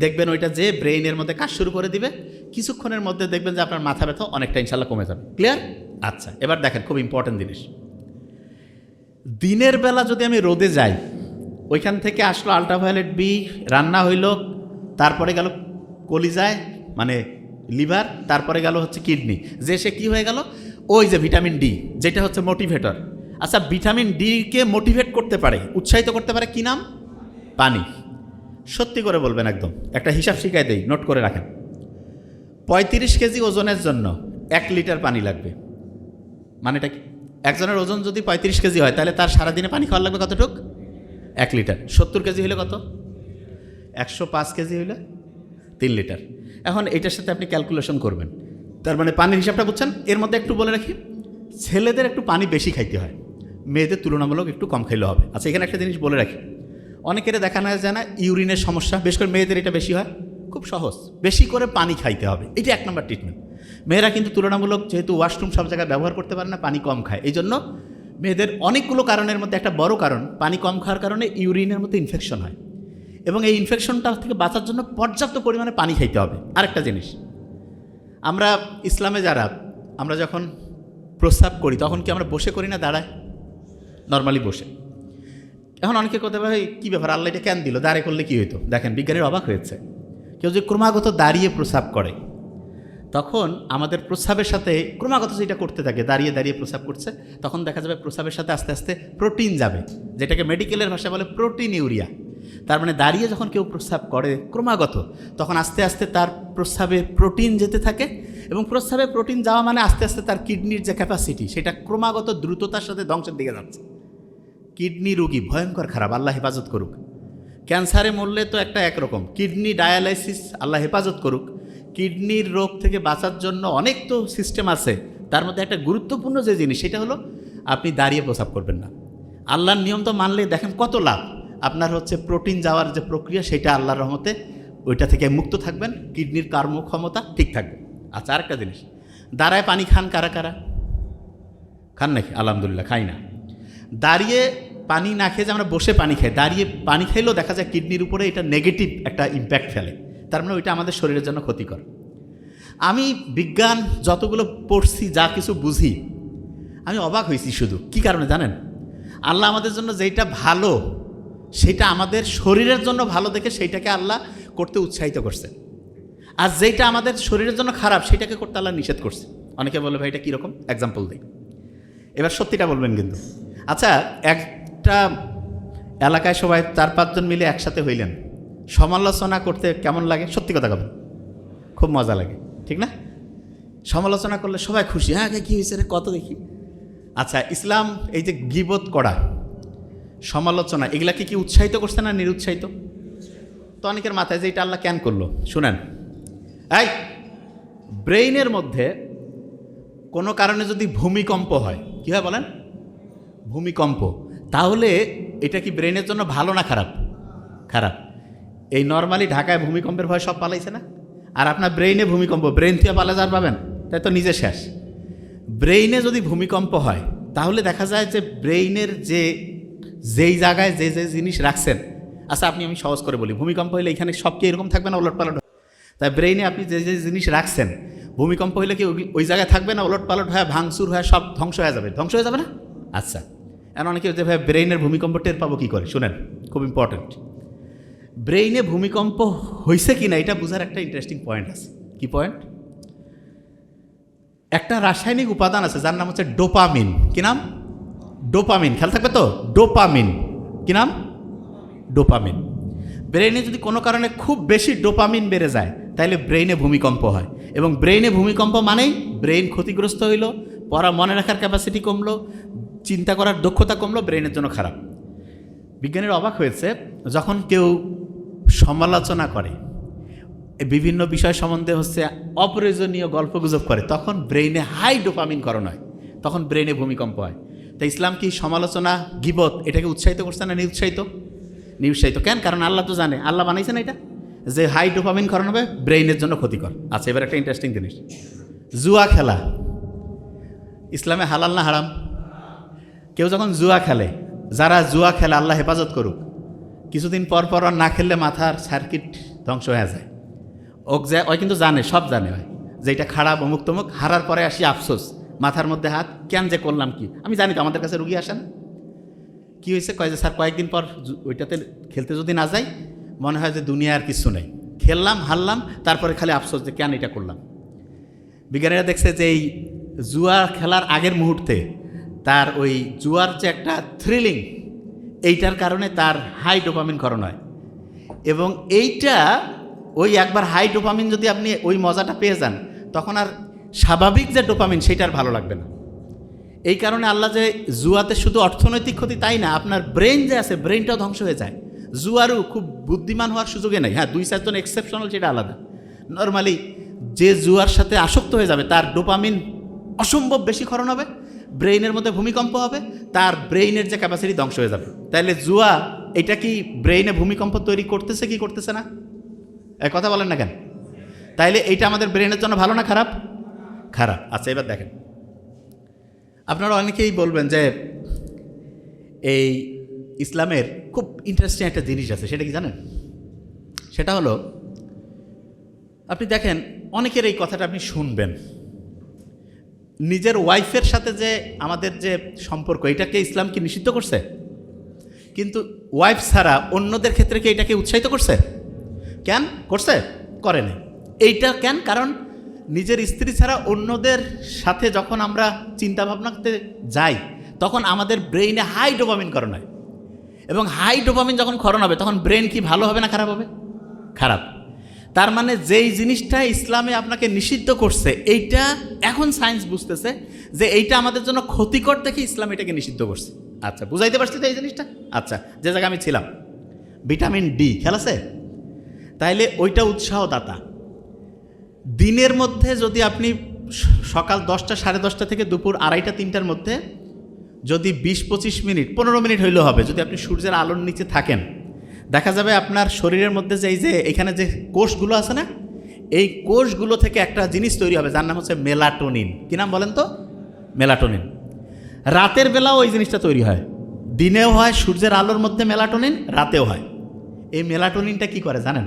দেখবেন ওইটা যে ব্রেইনের মধ্যে কাজ শুরু করে দিবে। কিছুক্ষণের মধ্যে দেখবেন যে আপনার মাথা ব্যথা অনেকটা ইনশাল্লাহ কমে যাবে। ক্লিয়ার? আচ্ছা, এবার দেখেন খুব ইম্পর্টেন্ট জিনিস। দিনের বেলা যদি আমি রোদে যাই, ওইখান থেকে আসলো আলট্রাভায়োলেট বি, রান্না হইল, তারপরে গেল কলিজায় মানে লিভার, তারপরে গেল হচ্ছে কিডনি, যে সে কী হয়ে গেল? ওই যে ভিটামিন ডি, যেটা হচ্ছে মোটিভেটর। আচ্ছা, ভিটামিন ডিকে মোটিভেট করতে পারে, উৎসাহিত করতে পারে, কি নাম? পানি। সত্যি করে বলবেন, একদম একটা হিসাব শিখাই দেই, নোট করে রাখেন। 35 কেজি ওজনের জন্য 1 লিটার পানি লাগবে। মানেটা কি? একজনের ওজন যদি 35 কেজি হয়, তাহলে তার সারাদিনে পানি খাওয়া লাগবে কতটুক? 1 লিটার। 70 কেজি হলে কত? 105 কেজি হলে 3 লিটার। এখন এটার সাথে আপনি ক্যালকুলেশন করবেন, তার মানে পানির হিসাবটা বুঝছেন। এর মধ্যে একটু বলে রাখি, ছেলেদের একটু পানি বেশি খাইতে হয়, মেয়েদের তুলনামূলক একটু কম খাইলে হবে। আচ্ছা, এখানে একটা জিনিস বলে রাখি, অনেকের দেখানো যায় না ইউরিনের সমস্যা, বেশ করে মেয়েদের এটা বেশি হয়। খুব সহজ, বেশি করে পানি খাইতে হবে, এটা 1 নম্বর ট্রিটমেন্ট। মেয়েরা কিন্তু তুলনামূলক যেহেতু ওয়াশরুম সব জায়গায় ব্যবহার করতে পারে না, পানি কম খায়, এই জন্য মেয়েদের অনেকগুলো কারণের মধ্যে একটা বড় কারণ পানি কম খাওয়ার কারণে ইউরিনের মধ্যে ইনফেকশন হয়, এবং এই ইনফেকশনটা থেকে বাঁচার জন্য পর্যাপ্ত পরিমাণে পানি খাইতে হবে। আরেকটা জিনিস, আমরা ইসলামে যারা, আমরা যখন প্রস্রাব করি তখন কি আমরা বসে করি না দাঁড়ায়? নর্মালি বসে। এখন অনেকে কথা ভাই কী ব্যাপার, আল্লাহ এটা কেন দিল, দাঁড়িয়ে করলে কী হইতো? দেখেন বিজ্ঞানীর অবাক হয়েছে, কেউ যে ক্রমাগত দাঁড়িয়ে প্রস্রাব করে, তখন আমাদের প্রস্রাবের সাথে ক্রমাগত যেটা করতে থাকে, দাঁড়িয়ে দাঁড়িয়ে প্রস্রাব করছে, তখন দেখা যাবে প্রস্রাবের সাথে আস্তে আস্তে প্রোটিন যাবে, যেটাকে মেডিকেলের ভাষায় বলে প্রোটিন ইউরিয়া। তার মানে দাঁড়িয়ে যখন কেউ প্রস্রাব করে ক্রমাগত, তখন আস্তে আস্তে তার প্রস্রাবে প্রোটিন যেতে থাকে, এবং প্রস্রাবে প্রোটিন যাওয়া মানে আস্তে আস্তে তার কিডনির যে ক্যাপাসিটি সেটা ক্রমাগত দ্রুততার সাথে ধ্বংসের দিকে যাচ্ছে। কিডনি রোগী ভয়ঙ্কর খারাপ, আল্লাহ হেফাজত করুক। ক্যান্সারে মরলে তো একটা একরকম, কিডনি ডায়ালাইসিস আল্লাহ হেফাজত করুক। কিডনির রোগ থেকে বাঁচার জন্য অনেক তো সিস্টেম আছে, তার মধ্যে একটা গুরুত্বপূর্ণ যে জিনিস সেটা হলো আপনি দাঁড়িয়ে প্রস্রাব করবেন না। আল্লাহর নিয়ম তো মানলে দেখেন কত লাভ। আপনার হচ্ছে প্রোটিন যাওয়ার যে প্রক্রিয়া সেটা আল্লাহর রহমতে ওইটা থেকে মুক্ত থাকবেন, কিডনির কর্মক্ষমতা ঠিক থাকবে। আচ্ছা, আরেকটা জিনিস, দাঁড়ায় পানি খান কারা কারা? খান নাকি? আলহামদুলিল্লাহ, খাই না। দাঁড়িয়ে পানি না খেয়ে যে আমরা বসে পানি খাই, দাঁড়িয়ে পানি খাইলেও দেখা যায় কিডনির উপরে এটা নেগেটিভ একটা ইম্প্যাক্ট ফেলে, তার মানে ওইটা আমাদের শরীরের জন্য ক্ষতিকর। আমি বিজ্ঞান যতগুলো পড়ছি, যা কিছু বুঝি, আমি অবাক হয়েছি শুধু কী কারণে জানেন? আল্লাহ আমাদের জন্য যেটা ভালো সেটা আমাদের শরীরের জন্য ভালো দেখে সেইটাকে আল্লাহ করতে উৎসাহিত করছে, আর যেটা আমাদের শরীরের জন্য খারাপ সেটাকে করতে আল্লাহ নিষেধ করছে। অনেকে বলে ভাই এটা কীরকম, এক্সাম্পল দিই। এবার সত্যিটা বলবেন কিন্তু। আচ্ছা, একটা এলাকায় সবাই 4-5 জন মিলে একসাথে হইলেন, সমালোচনা করতে কেমন লাগে? সত্যি কথা বলেন, খুব মজা লাগে, ঠিক না? সমালোচনা করলে সবাই খুশি, হ্যাঁ কী হয়েছে রে, কত দেখি। আচ্ছা, ইসলাম এই যে গীবত করা, সমালোচনা, এগুলাকে কি উৎসাহিত করছে না নিরুৎসাহিত? তো অনেকের মাথায় যে এটা আল্লাহ কেন করলো, শুনেন। এই ব্রেইনের মধ্যে কোনো কারণে যদি ভূমিকম্প হয়, কী হয় বলেন? ভূমিকম্প। তাহলে এটা কি ব্রেনের জন্য ভালো না খারাপ? খারাপ। এই নর্মালি ঢাকায় ভূমিকম্পের ভয় সব পালাইছে না, আর আপনার ব্রেইনে ভূমিকম্প, ব্রেইন থেকে পালা যার পাবেন, তাই তো নিজে শেষ। ব্রেইনে যদি ভূমিকম্প হয় তাহলে দেখা যায় যে ব্রেইনের যেই জায়গায় যে জিনিস রাখছেন, আচ্ছা আমি সহজ করে বলি, ভূমিকম্প হলে এখানে সব কি এরকম থাকবে না ওলট পালট? তাই ব্রেইনে আপনি যে জিনিস রাখছেন, ভূমিকম্প হলে কি ওই জায়গায় থাকবে না, ওলট পালট হয়ে ভাঙচুর হয়ে সব ধ্বংস হয়ে যাবে? ধ্বংস হয়ে যাবে না? আচ্ছা, এখন অনেকে যে ভাই ব্রেইনের ভূমিকম্প টের পাবো কী করে, শুনেন, খুব ইম্পর্টেন্ট। ব্রেইনে ভূমিকম্প হয়েছে কি না এটা বোঝার একটা ইন্টারেস্টিং পয়েন্ট আছে। কি পয়েন্ট? একটা রাসায়নিক উপাদান আছে যার নাম হচ্ছে ডোপামিন। কি নাম? ডোপামিন। খেয়াল থাকবে তো, ডোপামিন। কি নাম? ডোপামিন। ব্রেইনে যদি কোনো কারণে খুব বেশি ডোপামিন বেড়ে যায় তাহলে ব্রেইনে ভূমিকম্প হয়, এবং ব্রেইনে ভূমিকম্প মানেই ব্রেইন ক্ষতিগ্রস্ত হইল, পড়া মনে রাখার ক্যাপাসিটি কমলো, চিন্তা করার দক্ষতা কমলো, ব্রেইনের জন্য খারাপ। বিজ্ঞানীরা অবাক হয়েছে, যখন কেউ সমালোচনা করে, বিভিন্ন বিষয় সম্বন্ধে হচ্ছে অপ্রয়োজনীয় গল্পগুজব করে, তখন ব্রেইনে হাই ডোপামিনকরণ হয়, তখন ব্রেইনে ভূমিকম্প হয়। তাই ইসলাম কি সমালোচনা, গীবত এটাকে উৎসাহিত করছে না নিরুৎসাহিত? নিরুৎসাহিত। কেন? কারণ আল্লাহ তো জানে, আল্লাহ বানাইছে না এটা, যে হাই ডোপামিনকরণ হবে, ব্রেইনের জন্য ক্ষতিকর। আচ্ছা, এবার একটা ইন্টারেস্টিং জিনিস, জুয়া খেলা ইসলামে হালাল না হারাম? কেউ যখন জুয়া খেলে, যারা জুয়া খেলে আল্লাহ হেফাজত করুক, কিছুদিন পর পর আর না খেললে মাথার সার্কিট ধ্বংস হয়ে যায়। ওই কিন্তু জানে, সব জানে হয় যে এটা খারাপ, অমুক তমুক। হারার পরে আসি আফসোস, মাথার মধ্যে হাত, কেন যে করলাম, কি আমি জানি তো। আমাদের কাছে রুগী আসেন, কি হয়েছে, কয় যে স্যার কয়েকদিন পর ওইটাতে খেলতে যদি না যাই মনে হয় যে দুনিয়া আর কিছু নেই, খেললাম হারলাম, তারপরে খালি আফসোস যে কেন এটা করলাম। বিজ্ঞানীরা দেখছে যে এই জুয়া খেলার আগের মুহূর্তে তার ওই জুয়ার যে একটা থ্রিলিং, এইটার কারণে তার হাই ডোপামিনকরণ হয়, এবং এইটা ওই একবার হাই ডোপামিন যদি আপনি ওই মজাটা পেয়ে যান, তখন আর স্বাভাবিক যে ডোপামিন সেটা আর ভালো লাগবে না। এই কারণে আল্লাহ যে জুয়াতে শুধু অর্থনৈতিক ক্ষতি তাই না, আপনার ব্রেন যে আছে ব্রেনটাও ধ্বংস হয়ে যায়। জুয়ারও খুব বুদ্ধিমান হওয়ার সুযোগে নেই। হ্যাঁ, 2-4 জন এক্সেপশনাল, সেটা আলাদা। নর্মালি যে জুয়ার সাথে আসক্ত হয়ে যাবে তার ডোপামিন অসম্ভব বেশি ক্ষরণ হবে, ব্রেইনের মধ্যে ভূমিকম্প হবে, তার ব্রেইনের যে ক্যাপাসিটি ধ্বংস হয়ে যাবে। তাইলে জুয়া এটা কি ব্রেইনে ভূমিকম্প তৈরি করতেছে কি করতেছে না? কথা বলেন না কেন? তাইলে এইটা আমাদের ব্রেইনের জন্য ভালো না খারাপ? খারাপ। আচ্ছা, এবার দেখেন, আপনারা অনেকেই বলবেন যে এই ইসলামের খুব ইন্টারেস্টিং একটা জিনিস আছে, সেটা কি জানেন? সেটা হলো, আপনি দেখেন অনেকের এই কথাটা আপনি শুনবেন, নিজের ওয়াইফের সাথে যে আমাদের যে সম্পর্ক, এটাকে ইসলাম কি নিষিদ্ধ করছে? কিন্তু ওয়াইফ ছাড়া অন্যদের ক্ষেত্রে কি এটাকে উৎসাহিত করছে? কেন করছে? করে নাই। এইটা কেন? কারণ নিজের স্ত্রী ছাড়া অন্যদের সাথে যখন আমরা চিন্তা ভাবনা করতে যাই, তখন আমাদের ব্রেইনে হাই ডোপামিনকরণ হয়, এবং হাই ডোপামিন যখন ক্ষরণ হবে তখন ব্রেন কি ভালো হবে না খারাপ হবে? খারাপ। তার মানে যেই জিনিসটা ইসলামে আপনাকে নিষিদ্ধ করছে এইটা এখন সায়েন্স বুঝতেছে যে এইটা আমাদের জন্য ক্ষতিকর দেখে ইসলাম এটাকে নিষিদ্ধ করছে। আচ্ছা, বুঝাইতে পারছি তো এই জিনিসটা? আচ্ছা, যে জায়গায় আমি ছিলাম, ভিটামিন ডি খেয়াল আছে? তাইলে ওইটা উৎসাহদাতা। দিনের মধ্যে যদি আপনি সকাল 10টা, 10:30 থেকে দুপুর 2:30, 3টার মধ্যে যদি 20-25 মিনিট, 15 মিনিট হইলেও হবে, যদি আপনি সূর্যের আলোর নিচে থাকেন, দেখা যাবে আপনার শরীরের মধ্যে যে এই যে এখানে যে কোষগুলো আছে না, এই কোষগুলো থেকে একটা জিনিস তৈরি হবে যার নাম হচ্ছে মেলাটোনিন। কী নাম বলেন তো? মেলাটোনিন। রাতের বেলাও ওই জিনিসটা তৈরি হয়, দিনেও হয় সূর্যের আলোর মধ্যে মেলাটোনিন, রাতেও হয়। এই মেলাটোনিনটা কি করে জানেন?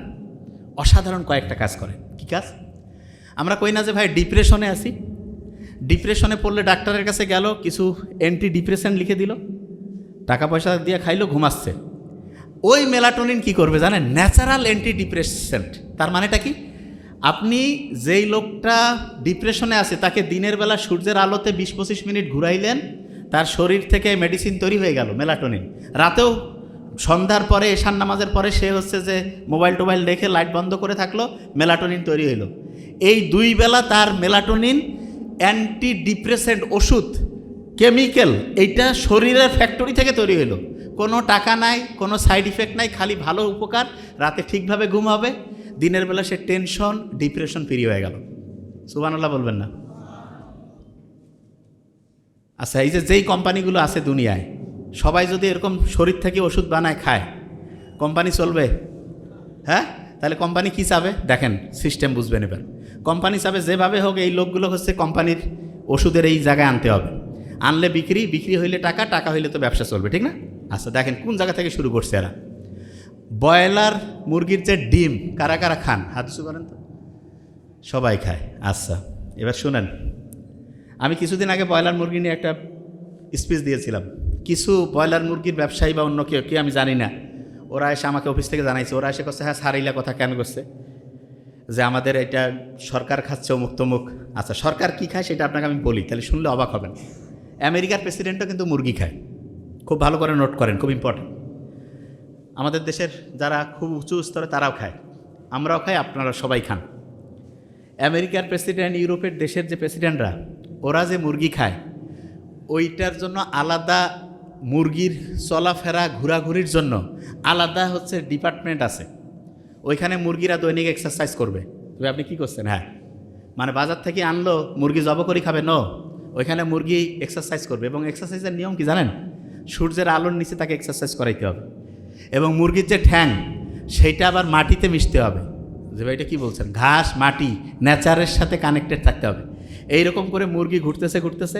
অসাধারণ কয়েকটা কাজ করে। কি কাজ? আমরা কই না যে ভাই ডিপ্রেশনে আছি, ডিপ্রেশনে পড়লে ডাক্তারের কাছে গেল, কিছু অ্যান্টি ডিপ্রেশন লিখে দিল, টাকা পয়সা দিয়ে খাইলো, ঘুমাচ্ছে। ওই মেলাটোনিন কি করবে জানেন? Natural anti depressant. তার মানেটা কি? আপনি যেই লোকটা ডিপ্রেশনে আছে তাকে দিনের বেলা সূর্যের আলোতে 20-25 মিনিট ঘুরাইলেন, তার শরীর থেকে মেডিসিন তৈরি হয়ে গেল মেলাটোনিন। রাতেও সন্ধ্যার পরে, এশার নামাজের পরে সে হচ্ছে যে মোবাইল টোবাইল রেখে লাইট বন্ধ করে থাকলো, মেলাটোনিন তৈরি হইল। এই 2 বেলা তার মেলাটোনিন অ্যান্টি ডিপ্রেসেন্ট ওষুধ, কেমিক্যাল, এইটা শরীরের ফ্যাক্টরি থেকে তৈরি হইল। কোনো টাকা নাই, কোনো সাইড ইফেক্ট নাই, খালি ভালো উপকার। রাতে ঠিকভাবে ঘুম হবে, দিনের বেলা সে টেনশন, ডিপ্রেশন ফ্রি হয়ে গেল। সুবহানাল্লাহ বলবেন না? আচ্ছা, এই যে যেই কোম্পানিগুলো আছে দুনিয়ায়, সবাই যদি এরকম শরীর থেকে ওষুধ বানায় খায়, কোম্পানি চলবে? হ্যাঁ? তাহলে কোম্পানি কী চাবে দেখেন, সিস্টেম বুঝবেন এবার। কোম্পানি চাবে যেভাবে হোক এই লোকগুলো হচ্ছে কোম্পানির ওষুধের এই জায়গায় আনতে হবে, আনলে বিক্রি, বিক্রি হইলে টাকা, টাকা হইলে তো ব্যবসা চলবে, ঠিক না? আচ্ছা, দেখেন কোন জায়গা থেকে শুরু করছে এরা। ব্রয়লার মুরগির যে ডিম কারা কারা খান? হাত উঁচু করেন তো। সবাই খায়। আচ্ছা, এবার শুনেন, আমি কিছুদিন আগে ব্রয়লার মুরগি নিয়ে একটা স্পিচ দিয়েছিলাম। কিছু ব্রয়লার মুরগির ব্যবসায়ী বা অন্য কেউ, কি আমি জানি না, ওরা এসে আমাকে অফিস থেকে জানাইছে, ওরা এসে করছে হ্যাঁ সারিলা কথা কেন করছে, যে আমাদের এটা সরকার খাচ্ছে অমুক তমুক। আচ্ছা, সরকার কী খায় সেটা আপনাকে আমি বলি, তাহলে শুনলে অবাক হবেন। আমেরিকার প্রেসিডেন্টও কিন্তু মুরগি খায়। খুব ভালো করে নোট করেন, খুব ইম্পর্টেন্ট। আমাদের দেশের যারা খুব উঁচু স্তরে তারাও খায়, আমরাও খাই, আপনারা সবাই খান। আমেরিকার প্রেসিডেন্ট, ইউরোপের দেশের যে প্রেসিডেন্টরা, ওরা যে মুরগি খায়, ওইটার জন্য আলাদা, মুরগির চলাফেরা ঘোরাঘুরির জন্য আলাদা হচ্ছে ডিপার্টমেন্ট আছে। ওইখানে মুরগিরা দৈনিক এক্সারসাইজ করবে। তবে আপনি কী করছেন? হ্যাঁ, মানে বাজার থেকে আনলো মুরগি জব করে খাবে? ন, ওইখানে মুরগি এক্সারসাইজ করবে। এবং এক্সারসাইজের নিয়ম কি জানেন? সূর্যের আলোর নিচে তাকে এক্সারসাইজ করাইতে হবে। এবং মুরগির যে ঠ্যাং, সেইটা আবার মাটিতে মিশতে হবে। যে ভাই এটা কী বলছেন? ঘাস, মাটি, নেচারের সাথে কানেক্টেড থাকতে হবে। এইরকম করে মুরগি ঘুরতেছে ঘুরতেছে।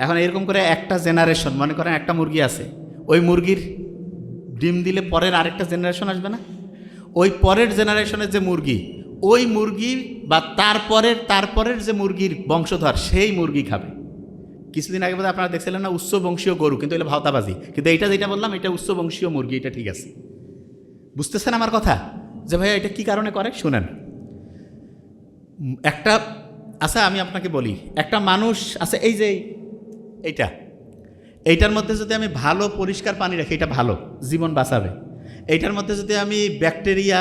এখন এরকম করে একটা জেনারেশন, মনে করেন একটা মুরগি আছে, ওই মুরগির ডিম দিলে পরের আরেকটা জেনারেশন আসবে না? ওই পরের জেনারেশনের যে মুরগি, ওই মুরগি বা তারপরের যে মুরগির বংশধর, সেই মুরগি খাবে। কিছুদিন আগে বোধহয় আপনারা দেখছিলেন না উচ্চ বংশীয় গরু, কিন্তু এটা ভাওতাবাজি। কিন্তু এইটা যেটা বললাম, এটা উচ্চ বংশীয় মুরগি, এটা ঠিক আছে। বুঝতেছেন আমার কথা? যে ভাইয়া এটা কী কারণে করে শুনেন। একটা, আচ্ছা আমি আপনাকে বলি, একটা মানুষ আছে, এই যে এইটার মধ্যে যদি আমি ভালো পরিষ্কার পানি রাখি, এটা ভালো, জীবন বাঁচাবে। এইটার মধ্যে যদি আমি ব্যাকটেরিয়া,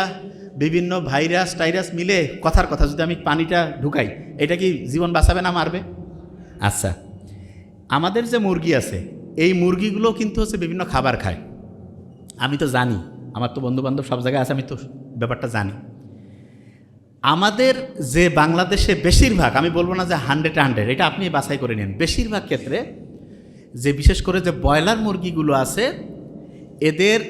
বিভিন্ন ভাইরাস টাইরাস মিলে, কথার কথা, যদি আমি পানিটা ঢুকাই, এটা কি জীবন বাঁচাবে না মারবে? আচ্ছা, আমাদের যে মুরগি আছে, এই মুরগিগুলো কিন্তু হচ্ছে বিভিন্ন খাবার খায়। আমি তো জানি, আমার তো বন্ধুবান্ধব সব জায়গায় আছে, আমি তো ব্যাপারটা জানি। আমাদের যে বাংলাদেশে বেশিরভাগ, আমি বলবো না যে 100, এটা আপনি বাছাই করে নিন, বেশিরভাগ ক্ষেত্রে যে বিশেষ করে যে ব্রয়লার মুরগিগুলো আছে, এদের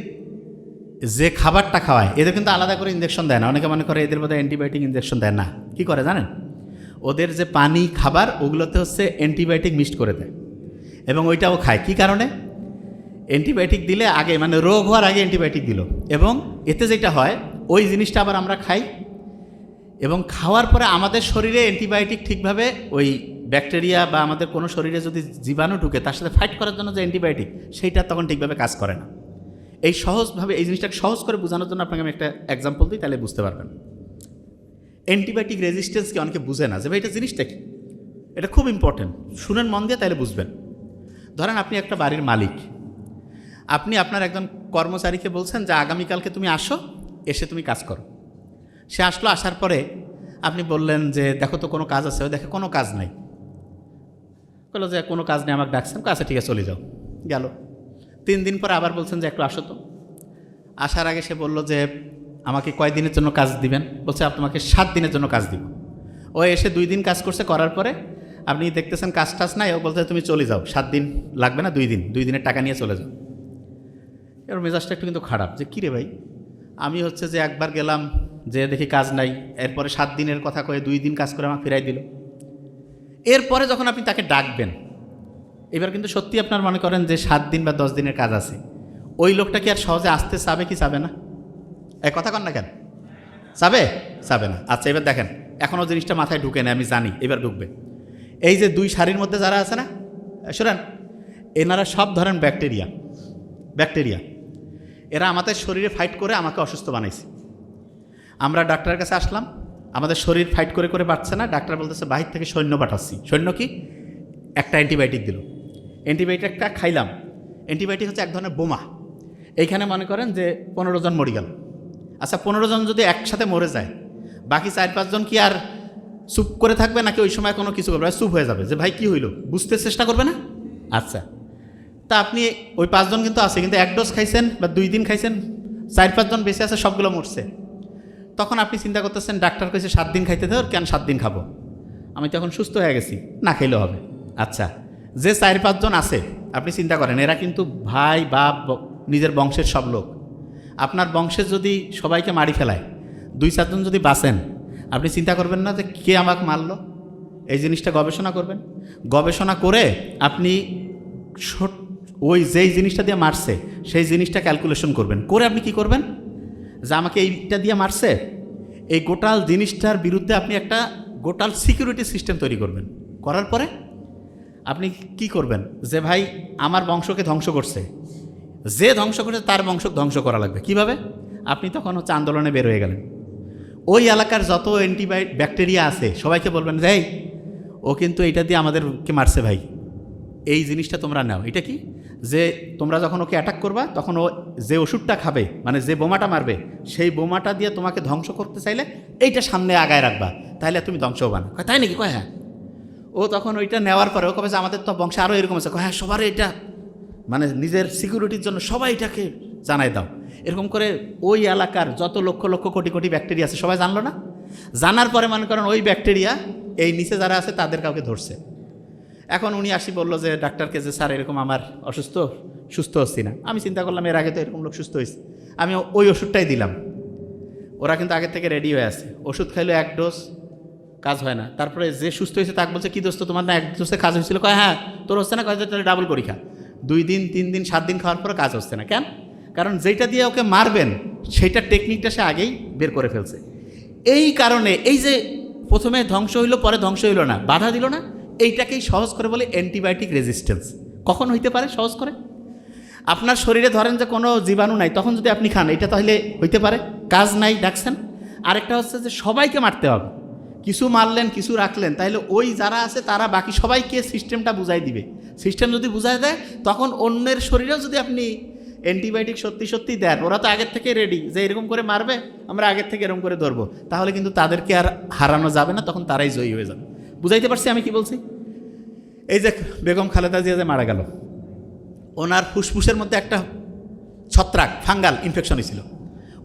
যে খাবারটা খাওয়ায়, এদের কিন্তু আলাদা করে ইঞ্জেকশন দেয় না। অনেকে মনে করে এদের মধ্যে অ্যান্টিবায়োটিক ইঞ্জেকশন দেয় না। কি করে জানেন? ওদের যে পানি, খাবার, ওগুলোতে হচ্ছে অ্যান্টিবায়োটিক মিক্সড করে দেয়, এবং ওইটাও খায়। কি কারণে? অ্যান্টিবায়োটিক দিলে আগে, মানে রোগ হওয়ার আগে অ্যান্টিবায়োটিক দিল, এবং এতে যেটা হয়, ওই জিনিসটা আবার আমরা খাই, এবং খাওয়ার পরে আমাদের শরীরে অ্যান্টিবায়োটিক ঠিকভাবে ওই ব্যাকটেরিয়া বা আমাদের কোনো শরীরে যদি জীবাণু ঢুকে, তার সাথে ফাইট করার জন্য যে অ্যান্টিবায়োটিক, সেইটা তখন ঠিকভাবে কাজ করে না। এই সহজভাবে এই জিনিসটাকে সহজ করে বোঝানোর জন্য আপনাকে আমি একটা এক্সাম্পল দিই, তাহলে বুঝতে পারবেন। অ্যান্টিবায়োটিক রেজিস্ট্যান্স কি অনেকে বুঝে না, যে ভাই এটা জিনিসটা কি। এটা খুব ইম্পর্টেন্ট, শুনেন মন দিয়ে, তাহলে বুঝবেন। ধরেন আপনি একটা বাড়ির মালিক, আপনি আপনার একজন কর্মচারীকে বলছেন যে আগামীকালকে তুমি আসো, এসে তুমি কাজ করো। সে আসলো, আসার পরে আপনি বললেন যে দেখো তো কোনো কাজ আছে, ও দেখে কোনো কাজ নাই। বললো যে কোনো কাজ নেই, আমাকে ডাকছেন, আচ্ছা ঠিক আছে চলে যাও। গেল 3 দিন পরে আবার বলছেন যে একটু আসো তো। আসার আগে সে বলল যে আমাকে কয় দিনের জন্য কাজ দিবেন? বলছে তোমাকে 7 দিনের জন্য কাজ দিব। ও এসে 2 দিন কাজ করছে, করার পরে আপনি দেখতেছেন কাজ টাজ নাই, ও বলতে তুমি চলে যাও, 7 দিন লাগবে না, 2 দিন, 2 দিনের টাকা নিয়ে চলে যাও। এর মেজাজটা একটু কিন্তু খারাপ, যে কী রে ভাই, আমি হচ্ছে যে একবার গেলাম, যে দেখি কাজ নাই, এরপরে 7 দিনের কথা কয়ে 2 দিন কাজ করে আমাকে ফিরাই দিল। এরপরে যখন আপনি তাকে ডাকবেন, এবার কিন্তু সত্যি আপনার মনে করেন যে 7 দিন বা 10 দিনের কাজ আছে, ওই লোকটা কি আর সহজে আসতে চাবে কি চাবে না? এক কথা কন না কেন, চাবে? চাবে না। আচ্ছা এবার দেখেন, এখনও জিনিসটা মাথায় ঢুকে না, আমি জানি এবার ঢুকবে। এই যে 2 সারির মধ্যে যারা আছে না, শোনেন, এনারা সব ধরেন ব্যাকটেরিয়া, এরা আমাদের শরীরে ফাইট করে আমাকে অসুস্থ বানাইছে। আমরা ডাক্তারের কাছে আসলাম, আমাদের শরীর ফাইট করে করে বাড়ছে না, ডাক্তার বলতেছে বাহির থেকে সৈন্য পাঠাচ্ছি। সৈন্য কি? একটা অ্যান্টিবায়োটিক দিল, অ্যান্টিবায়োটিকটা খাইলাম। অ্যান্টিবায়োটিক হচ্ছে এক ধরনের বোমা। এইখানে মনে করেন যে 15 জন মরে গেল। আচ্ছা 15 জন যদি একসাথে মরে যায়, বাকি 4-5 জন কি আর চুপ করে থাকবে নাকি ওই সময় কোনো কিছু করবে? চুপ হয়ে যাবে যে ভাই কী হইল, বুঝতে চেষ্টা করবে না? আচ্ছা, তা আপনি ওই 5 জন কিন্তু আছে, কিন্তু 1 ডোজ খাইছেন বা 2 দিন খাইছেন, 4-5 জন বেঁচে আছে, সবগুলো মরছে। তখন আপনি চিন্তা করতেছেন ডাক্তার কইছে 7 দিন খাইতে দেওয়ার, কেন 7 দিন খাবো, আমি তখন সুস্থ হয়ে গেছি, না খাইলেও হবে। আচ্ছা, যে 4-5 জন আছে আপনি চিন্তা করেন, এরা কিন্তু ভাই বাপ নিজের বংশের সব লোক। আপনার বংশের যদি সবাইকে মারি ফেলায়, 2-4 জন যদি বাঁচেন, আপনি চিন্তা করবেন না যে কে আমাকে মারলো? এই জিনিসটা গবেষণা করবেন। গবেষণা করে আপনি ওই যেই জিনিসটা দিয়ে মারছে সেই জিনিসটা ক্যালকুলেশন করবেন, করে আপনি কি করবেন, যে আমাকে এইটা দিয়ে মারছে, এই গোটাল জিনিসটার বিরুদ্ধে আপনি একটা গোটাল সিকিউরিটি সিস্টেম তৈরি করবেন। করার পরে আপনি কি করবেন, যে ভাই আমার বংশকে ধ্বংস করছে, যে ধ্বংস করছে তার বংশ ধ্বংস করা লাগবে। কিভাবে? আপনি তখন হচ্ছে আন্দোলনে বের হয়ে গেলেন। ওই এলাকার যত ব্যাকটেরিয়া আছে সবাইকে বলবেন যে ও কিন্তু এইটা দিয়ে আমাদেরকে মারছে ভাই, এই জিনিসটা তোমরা নাও। এটা কি, যে তোমরা যখন ওকে অ্যাটাক করবা তখন ও যে ওষুধটা খাবে, মানে যে বোমাটা মারবে, সেই বোমাটা দিয়ে তোমাকে ধ্বংস করতে চাইলে এইটা সামনে আগায় রাখবা, তাহলে তুমি ধ্বংস হবা না। তাই নাকি? কয় হ্যাঁ। ও তখন ওইটা নেওয়ার পরে ও কবে যে আমাদের তো বংশে আরও এরকম আছে, হ্যাঁ সবার এটা, মানে নিজের সিকিউরিটির জন্য সবাই এটাকে জানাই দাও। এরকম করে ওই এলাকার যত লক্ষ লক্ষ কোটি কোটি ব্যাকটেরিয়া আছে সবাই জানলো না। জানার পরে মনে করেন ওই ব্যাকটেরিয়া এই নিচে যারা আছে তাদের কাউকে ধরছে। এখন উনি আসি বললো যে ডাক্তারকে যে স্যার এরকম আমার অসুস্থ, সুস্থ হচ্ছি না। আমি চিন্তা করলাম এর আগে তো এরকম লোক সুস্থ হয়েছে, আমি ওই ওষুধটাই দিলাম। ওরা কিন্তু আগের থেকে রেডি হয়ে আছে, ওষুধ খাইলো 1 ডোজ, কাজ হয় না। তারপরে যে সুস্থ হয়েছে তাকে বলছে কি দোস্ত তোমার না 1 ডোজে কাজ হয়েছিল? কয় হ্যাঁ। তোর হচ্ছে না? কয় তাহলে ডাবল পরীক্ষা। 2 দিন 3 দিন 7 দিন খাওয়ার পরে কাজ হচ্ছে না। কেন? কারণ যেটা দিয়ে ওকে মারবেন সেইটার টেকনিকটা সে আগেই বের করে ফেলছে। এই কারণে এই যে প্রথমে ধ্বংস হইলো পরে ধ্বংস হইলো না, বাধা দিল না, এইটাকেই সহজ করে বলে অ্যান্টিবায়োটিক রেজিস্ট্যান্স। কখন হইতে পারে সহজ করে? আপনার শরীরে ধরেন যে কোনো জীবাণু নাই, তখন যদি আপনি খান, এটা তাহলে হইতে পারে, কাজ নাই, ডাকছেন। আরেকটা হচ্ছে যে সবাইকে মারতে হবে, কিছু মারলেন কিছু রাখলেন, তাহলে ওই যারা আছে তারা বাকি সবাইকে সিস্টেমটা বুঝাই দিবে। সিস্টেম যদি বুঝাই দেয় তখন অন্যের শরীরেও যদি আপনি অ্যান্টিবায়োটিক সত্যি সত্যি দেন, ওরা তো আগের থেকে রেডি যে এরকম করে মারবে, আমরা আগের থেকে এরকম করে ধরবো, তাহলে কিন্তু তাদেরকে আর হারানো যাবে না, তখন তারাই জয়ী হয়ে যাবে। বুঝাইতে পারছি আমি কি বলছি? এই যে বেগম খালেদা জিয়া যে মারা গেল, ওনার ফুসফুসের মধ্যে একটা ছত্রাক ফাঙ্গাল ইনফেকশন হয়েছিল,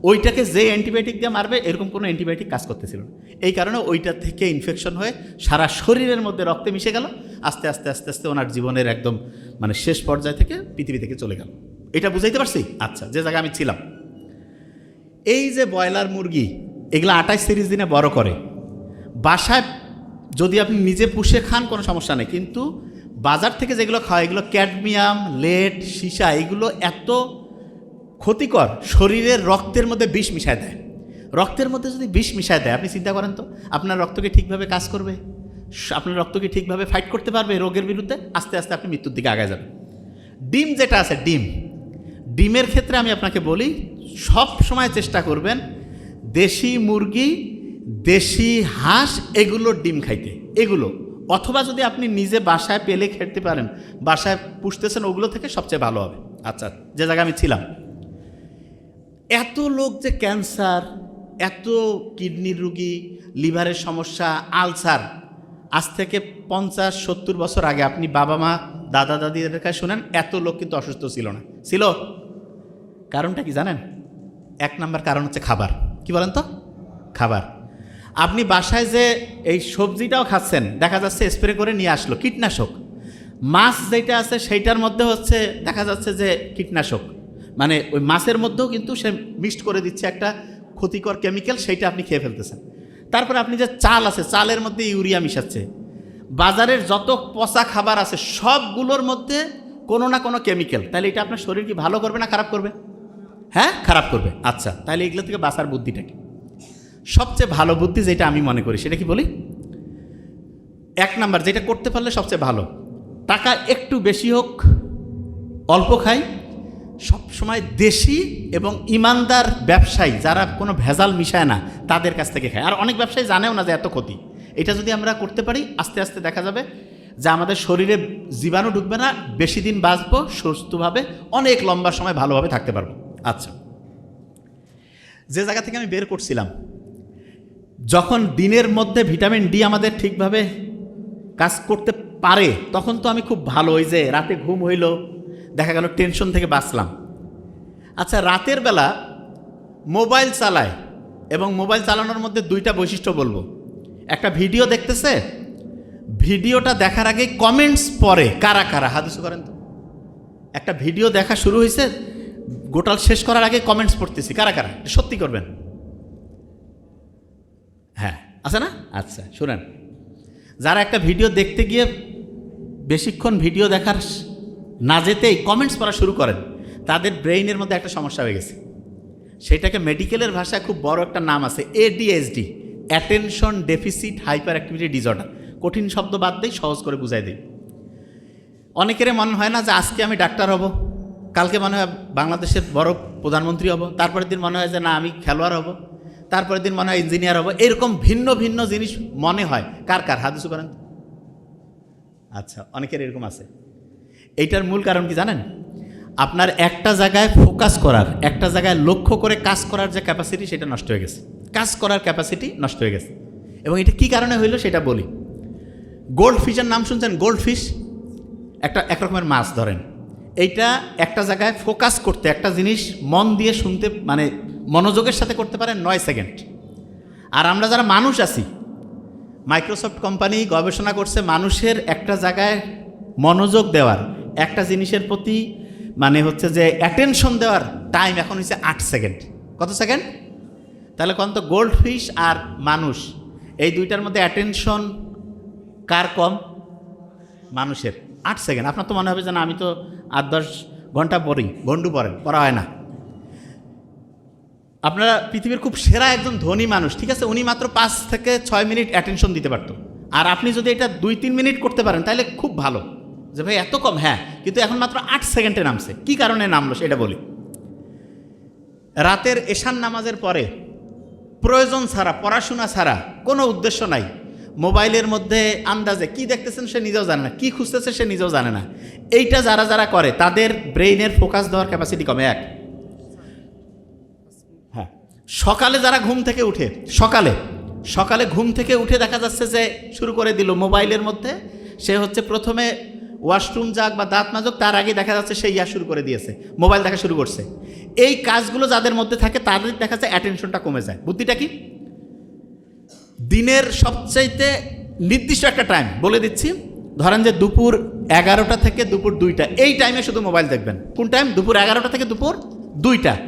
ওইটাকে যে অ্যান্টিবায়োটিক দিয়ে মারবে এরকম কোনো অ্যান্টিবায়োটিক কাজ করতেছিল না। এই কারণে ওইটা থেকে ইনফেকশন হয়ে সারা শরীরের মধ্যে রক্তে মিশে গেল, আস্তে আস্তে আস্তে আস্তে ওনার জীবনের একদম মানে শেষ পর্যায় থেকে পৃথিবী থেকে চলে গেল। এটা বুঝাইতে পারছি? আচ্ছা, যে জায়গায় আমি ছিলাম, এই যে ব্রয়লার মুরগি এগুলো 28-30 দিনে বড় করে, বাসায় যদি আপনি নিজে পুষে খান কোনো সমস্যা নেই, কিন্তু বাজার থেকে যেগুলো খাওয়া এগুলো ক্যাডমিয়াম, লেড, সীসা, এগুলো এত ক্ষতিকর, শরীরের রক্তের মধ্যে বিষ মিশায় দেয়। রক্তের মধ্যে যদি বিষ মিশায় দেয়, আপনি চিন্তা করেন তো আপনার রক্তকে ঠিকভাবে কাজ করবে, আপনার রক্তকে ঠিকভাবে ফাইট করতে পারবে রোগের বিরুদ্ধে? আস্তে আস্তে আপনি মৃত্যুর দিকে আগায় যাবেন। ডিম যেটা আছে, ডিমের ক্ষেত্রে আমি আপনাকে বলি সব সময় চেষ্টা করবেন দেশি মুরগি, দেশি হাঁস এগুলোর ডিম খাইতে, এগুলো, অথবা যদি আপনি নিজে বাসায় পেলে খেতে পারেন, বাসায় পুষতেছেন, ওগুলো থেকে সবচেয়ে ভালো হবে। আচ্ছা, যে জায়গায় আমি ছিলাম, এত লোক যে ক্যান্সার, এত কিডনির রুগী, লিভারের সমস্যা, আলসার, আজ থেকে 50-70 বছর আগে আপনি বাবা মা দাদা দাদিদের কাছে শুনেন, এত লোক কিন্তু অসুস্থ ছিল না। ছিল? কারণটা কি জানেন? 1 নাম্বার কারণ হচ্ছে খাবার। কি বলেন তো? খাবার। আপনি বাসায় যে এই সবজিটাও খাচ্ছেন, দেখা যাচ্ছে স্প্রে করে নিয়ে আসলো কীটনাশক। মাছ যেটা আছে সেইটার মধ্যে হচ্ছে দেখা যাচ্ছে যে কীটনাশক, মানে ওই মাছের মধ্যেও কিন্তু সে মিক্সড করে দিচ্ছে একটা ক্ষতিকর কেমিক্যাল, সেইটা আপনি খেয়ে ফেলতেছেন। তারপরে আপনি যে চাল আছে, চালের মধ্যে ইউরিয়া মিশাচ্ছে। বাজারের যত পচা খাবার আছে সবগুলোর মধ্যে কোনো না কোনো কেমিক্যাল। তাহলে এটা আপনার শরীর কি ভালো করবে না খারাপ করবে? হ্যাঁ, খারাপ করবে। আচ্ছা, তাহলে এগুলো থেকে বাঁচার বুদ্ধিটা কি? সবচেয়ে ভালো বুদ্ধি যেটা আমি মনে করি সেটা কি বলি? 1 নাম্বার যেটা করতে পারলে সবচেয়ে ভালো, টাকা একটু বেশি হোক, অল্প খাই, সবসময় দেশি এবং ইমানদার ব্যবসায়ী যারা কোনো ভেজাল মিশায় না তাদের কাছ থেকে খায়। আর অনেক ব্যবসায়ী জানেও না যে এত ক্ষতি। এটা যদি আমরা করতে পারি, আস্তে আস্তে দেখা যাবে যে আমাদের শরীরে জীবাণু ঢুকবে না, বেশি দিন বাঁচবো সুস্থভাবে, অনেক লম্বা সময় ভালোভাবে থাকতে পারবো। আচ্ছা, যে জায়গা থেকে আমি বের করছিলাম, যখন দিনের মধ্যে ভিটামিন ডি আমাদের ঠিকভাবে কাজ করতে পারে তখন তো আমি খুব ভালো, ওই যে রাতে ঘুম হইল, দেখা গেল টেনশন থেকে বাঁচলাম। আচ্ছা, রাতের বেলা মোবাইল চালায় এবং মোবাইল চালানোর মধ্যে 2টা বৈশিষ্ট্য বলবো। একটা ভিডিও দেখতেছে, ভিডিওটা দেখার আগে কমেন্টস পড়ে। কারা কারা হাত উঁচু করেন তো? একটা ভিডিও দেখা শুরু হয়েছে, গোটাল শেষ করার আগে কমেন্টস পড়তেছি। কারা কারা সত্যি করবেন? হ্যাঁ, আছে না? আচ্ছা, শুনেন, যারা একটা ভিডিও দেখতে গিয়ে বেশিক্ষণ ভিডিও দেখার না যেতেই কমেন্টস পড়া শুরু করেন, তাদের ব্রেইনের মধ্যে একটা সমস্যা হয়ে গেছে। সেটাকে মেডিকেলের ভাষায় খুব বড় একটা নাম আছে, ADHD, attention deficit hyper activity disorder. কঠিন শব্দ বাদ দেই, সহজ করে বুঝাই দিই। অনেকেরই মনে হয় না যে আজকে আমি ডাক্তার হব, কালকে মনে হয় বাংলাদেশের বড় প্রধানমন্ত্রী হব, তারপরের দিন মনে হয় যে না আমি খেলোয়াড় হব, তারপরের দিন মনে হয় ইঞ্জিনিয়ার হব। এরকম ভিন্ন ভিন্ন জিনিস মনে হয়। কার কার হাত উঁচু করেন? আচ্ছা, অনেকের এরকম আছে। এইটার মূল কারণ কি জানেন? আপনার একটা জায়গায় ফোকাস করার, একটা জায়গায় লক্ষ্য করে কাজ করার যে ক্যাপাসিটি, সেটা নষ্ট হয়ে গেছে। কাজ করার ক্যাপাসিটি নষ্ট হয়ে গেছে। এবং এটা কী কারণে হইল সেটা বলি। গোল্ড ফিশের নাম শুনছেন? গোল্ড ফিশ এক রকমের মাছ ধরেন। এইটা একটা জায়গায় ফোকাস করতে, একটা জিনিস মন দিয়ে শুনতে, মানে মনোযোগের সাথে করতে পারেন 9 সেকেন্ড। আর আমরা যারা মানুষ আছি, মাইক্রোসফট কোম্পানি গবেষণা করছে মানুষের একটা জায়গায় মনোযোগ দেওয়ার, একটা জিনিসের প্রতি মানে হচ্ছে যে অ্যাটেনশন দেওয়ার টাইম এখন হচ্ছে 8 সেকেন্ড। কত সেকেন্ড? তাহলে কোন তো গোল্ড ফিশ আর মানুষ, এই দুইটার মধ্যে অ্যাটেনশন কার কম? মানুষের। 8 সেকেন্ড। আপনার তো মনে হবে যে না আমি তো 8-10 ঘন্টা পড়ি, ঘন্টু পড়েন, পড়া হয় না। আপনারা পৃথিবীর খুব সেরা একজন ধনী মানুষ, ঠিক আছে, উনি মাত্র 5 থেকে 6 মিনিট অ্যাটেনশন দিতে পারতো। আর আপনি যদি এটা 2-3 মিনিট করতে পারেন তাহলে খুব ভালো। যে ভাই এত কম, হ্যাঁ, কিন্তু এখন মাত্র 8 সেকেন্ডে নামছে। কি কারণে নামলো সেটা বলি। রাতের এশার নামাজের পরে প্রয়োজন ছাড়া, পড়াশোনা ছাড়া, কোনো উদ্দেশ্য নাই, মোবাইলের মধ্যে আন্দাজে কি দেখতেছেন সে নিজেও জানে না, কি খুঁজতেছে সে নিজেও জানে না। এইটা যারা যারা করে তাদের ব্রেইনের ফোকাস দেওয়ার ক্যাপাসিটি কমে। হ্যাঁ, সকালে যারা ঘুম থেকে উঠে, সকালে ঘুম থেকে উঠে দেখা যাচ্ছে যে শুরু করে দিল মোবাইলের মধ্যে, সে হচ্ছে প্রথমে ওয়াশরুম যাক বা দাঁত মাজক, তার আগে দেখা যাচ্ছে সে শুরু করে দিয়েছে, মোবাইল দেখা শুরু করছে। এই কাজগুলো যাদের মধ্যে থাকে তাদের দেখা যাচ্ছে অ্যাটেনশনটা কমে যায়। বুদ্ধিটা কি? দিনের সবচাইতে নির্দিষ্ট একটা টাইম বলে দিচ্ছি, ধরেন যে দুপুর 11টা থেকে দুপুর 2টা, এই টাইমে শুধু মোবাইল দেখবেন। কোন টাইম? দুপুর 11টা থেকে দুপুর 2টা।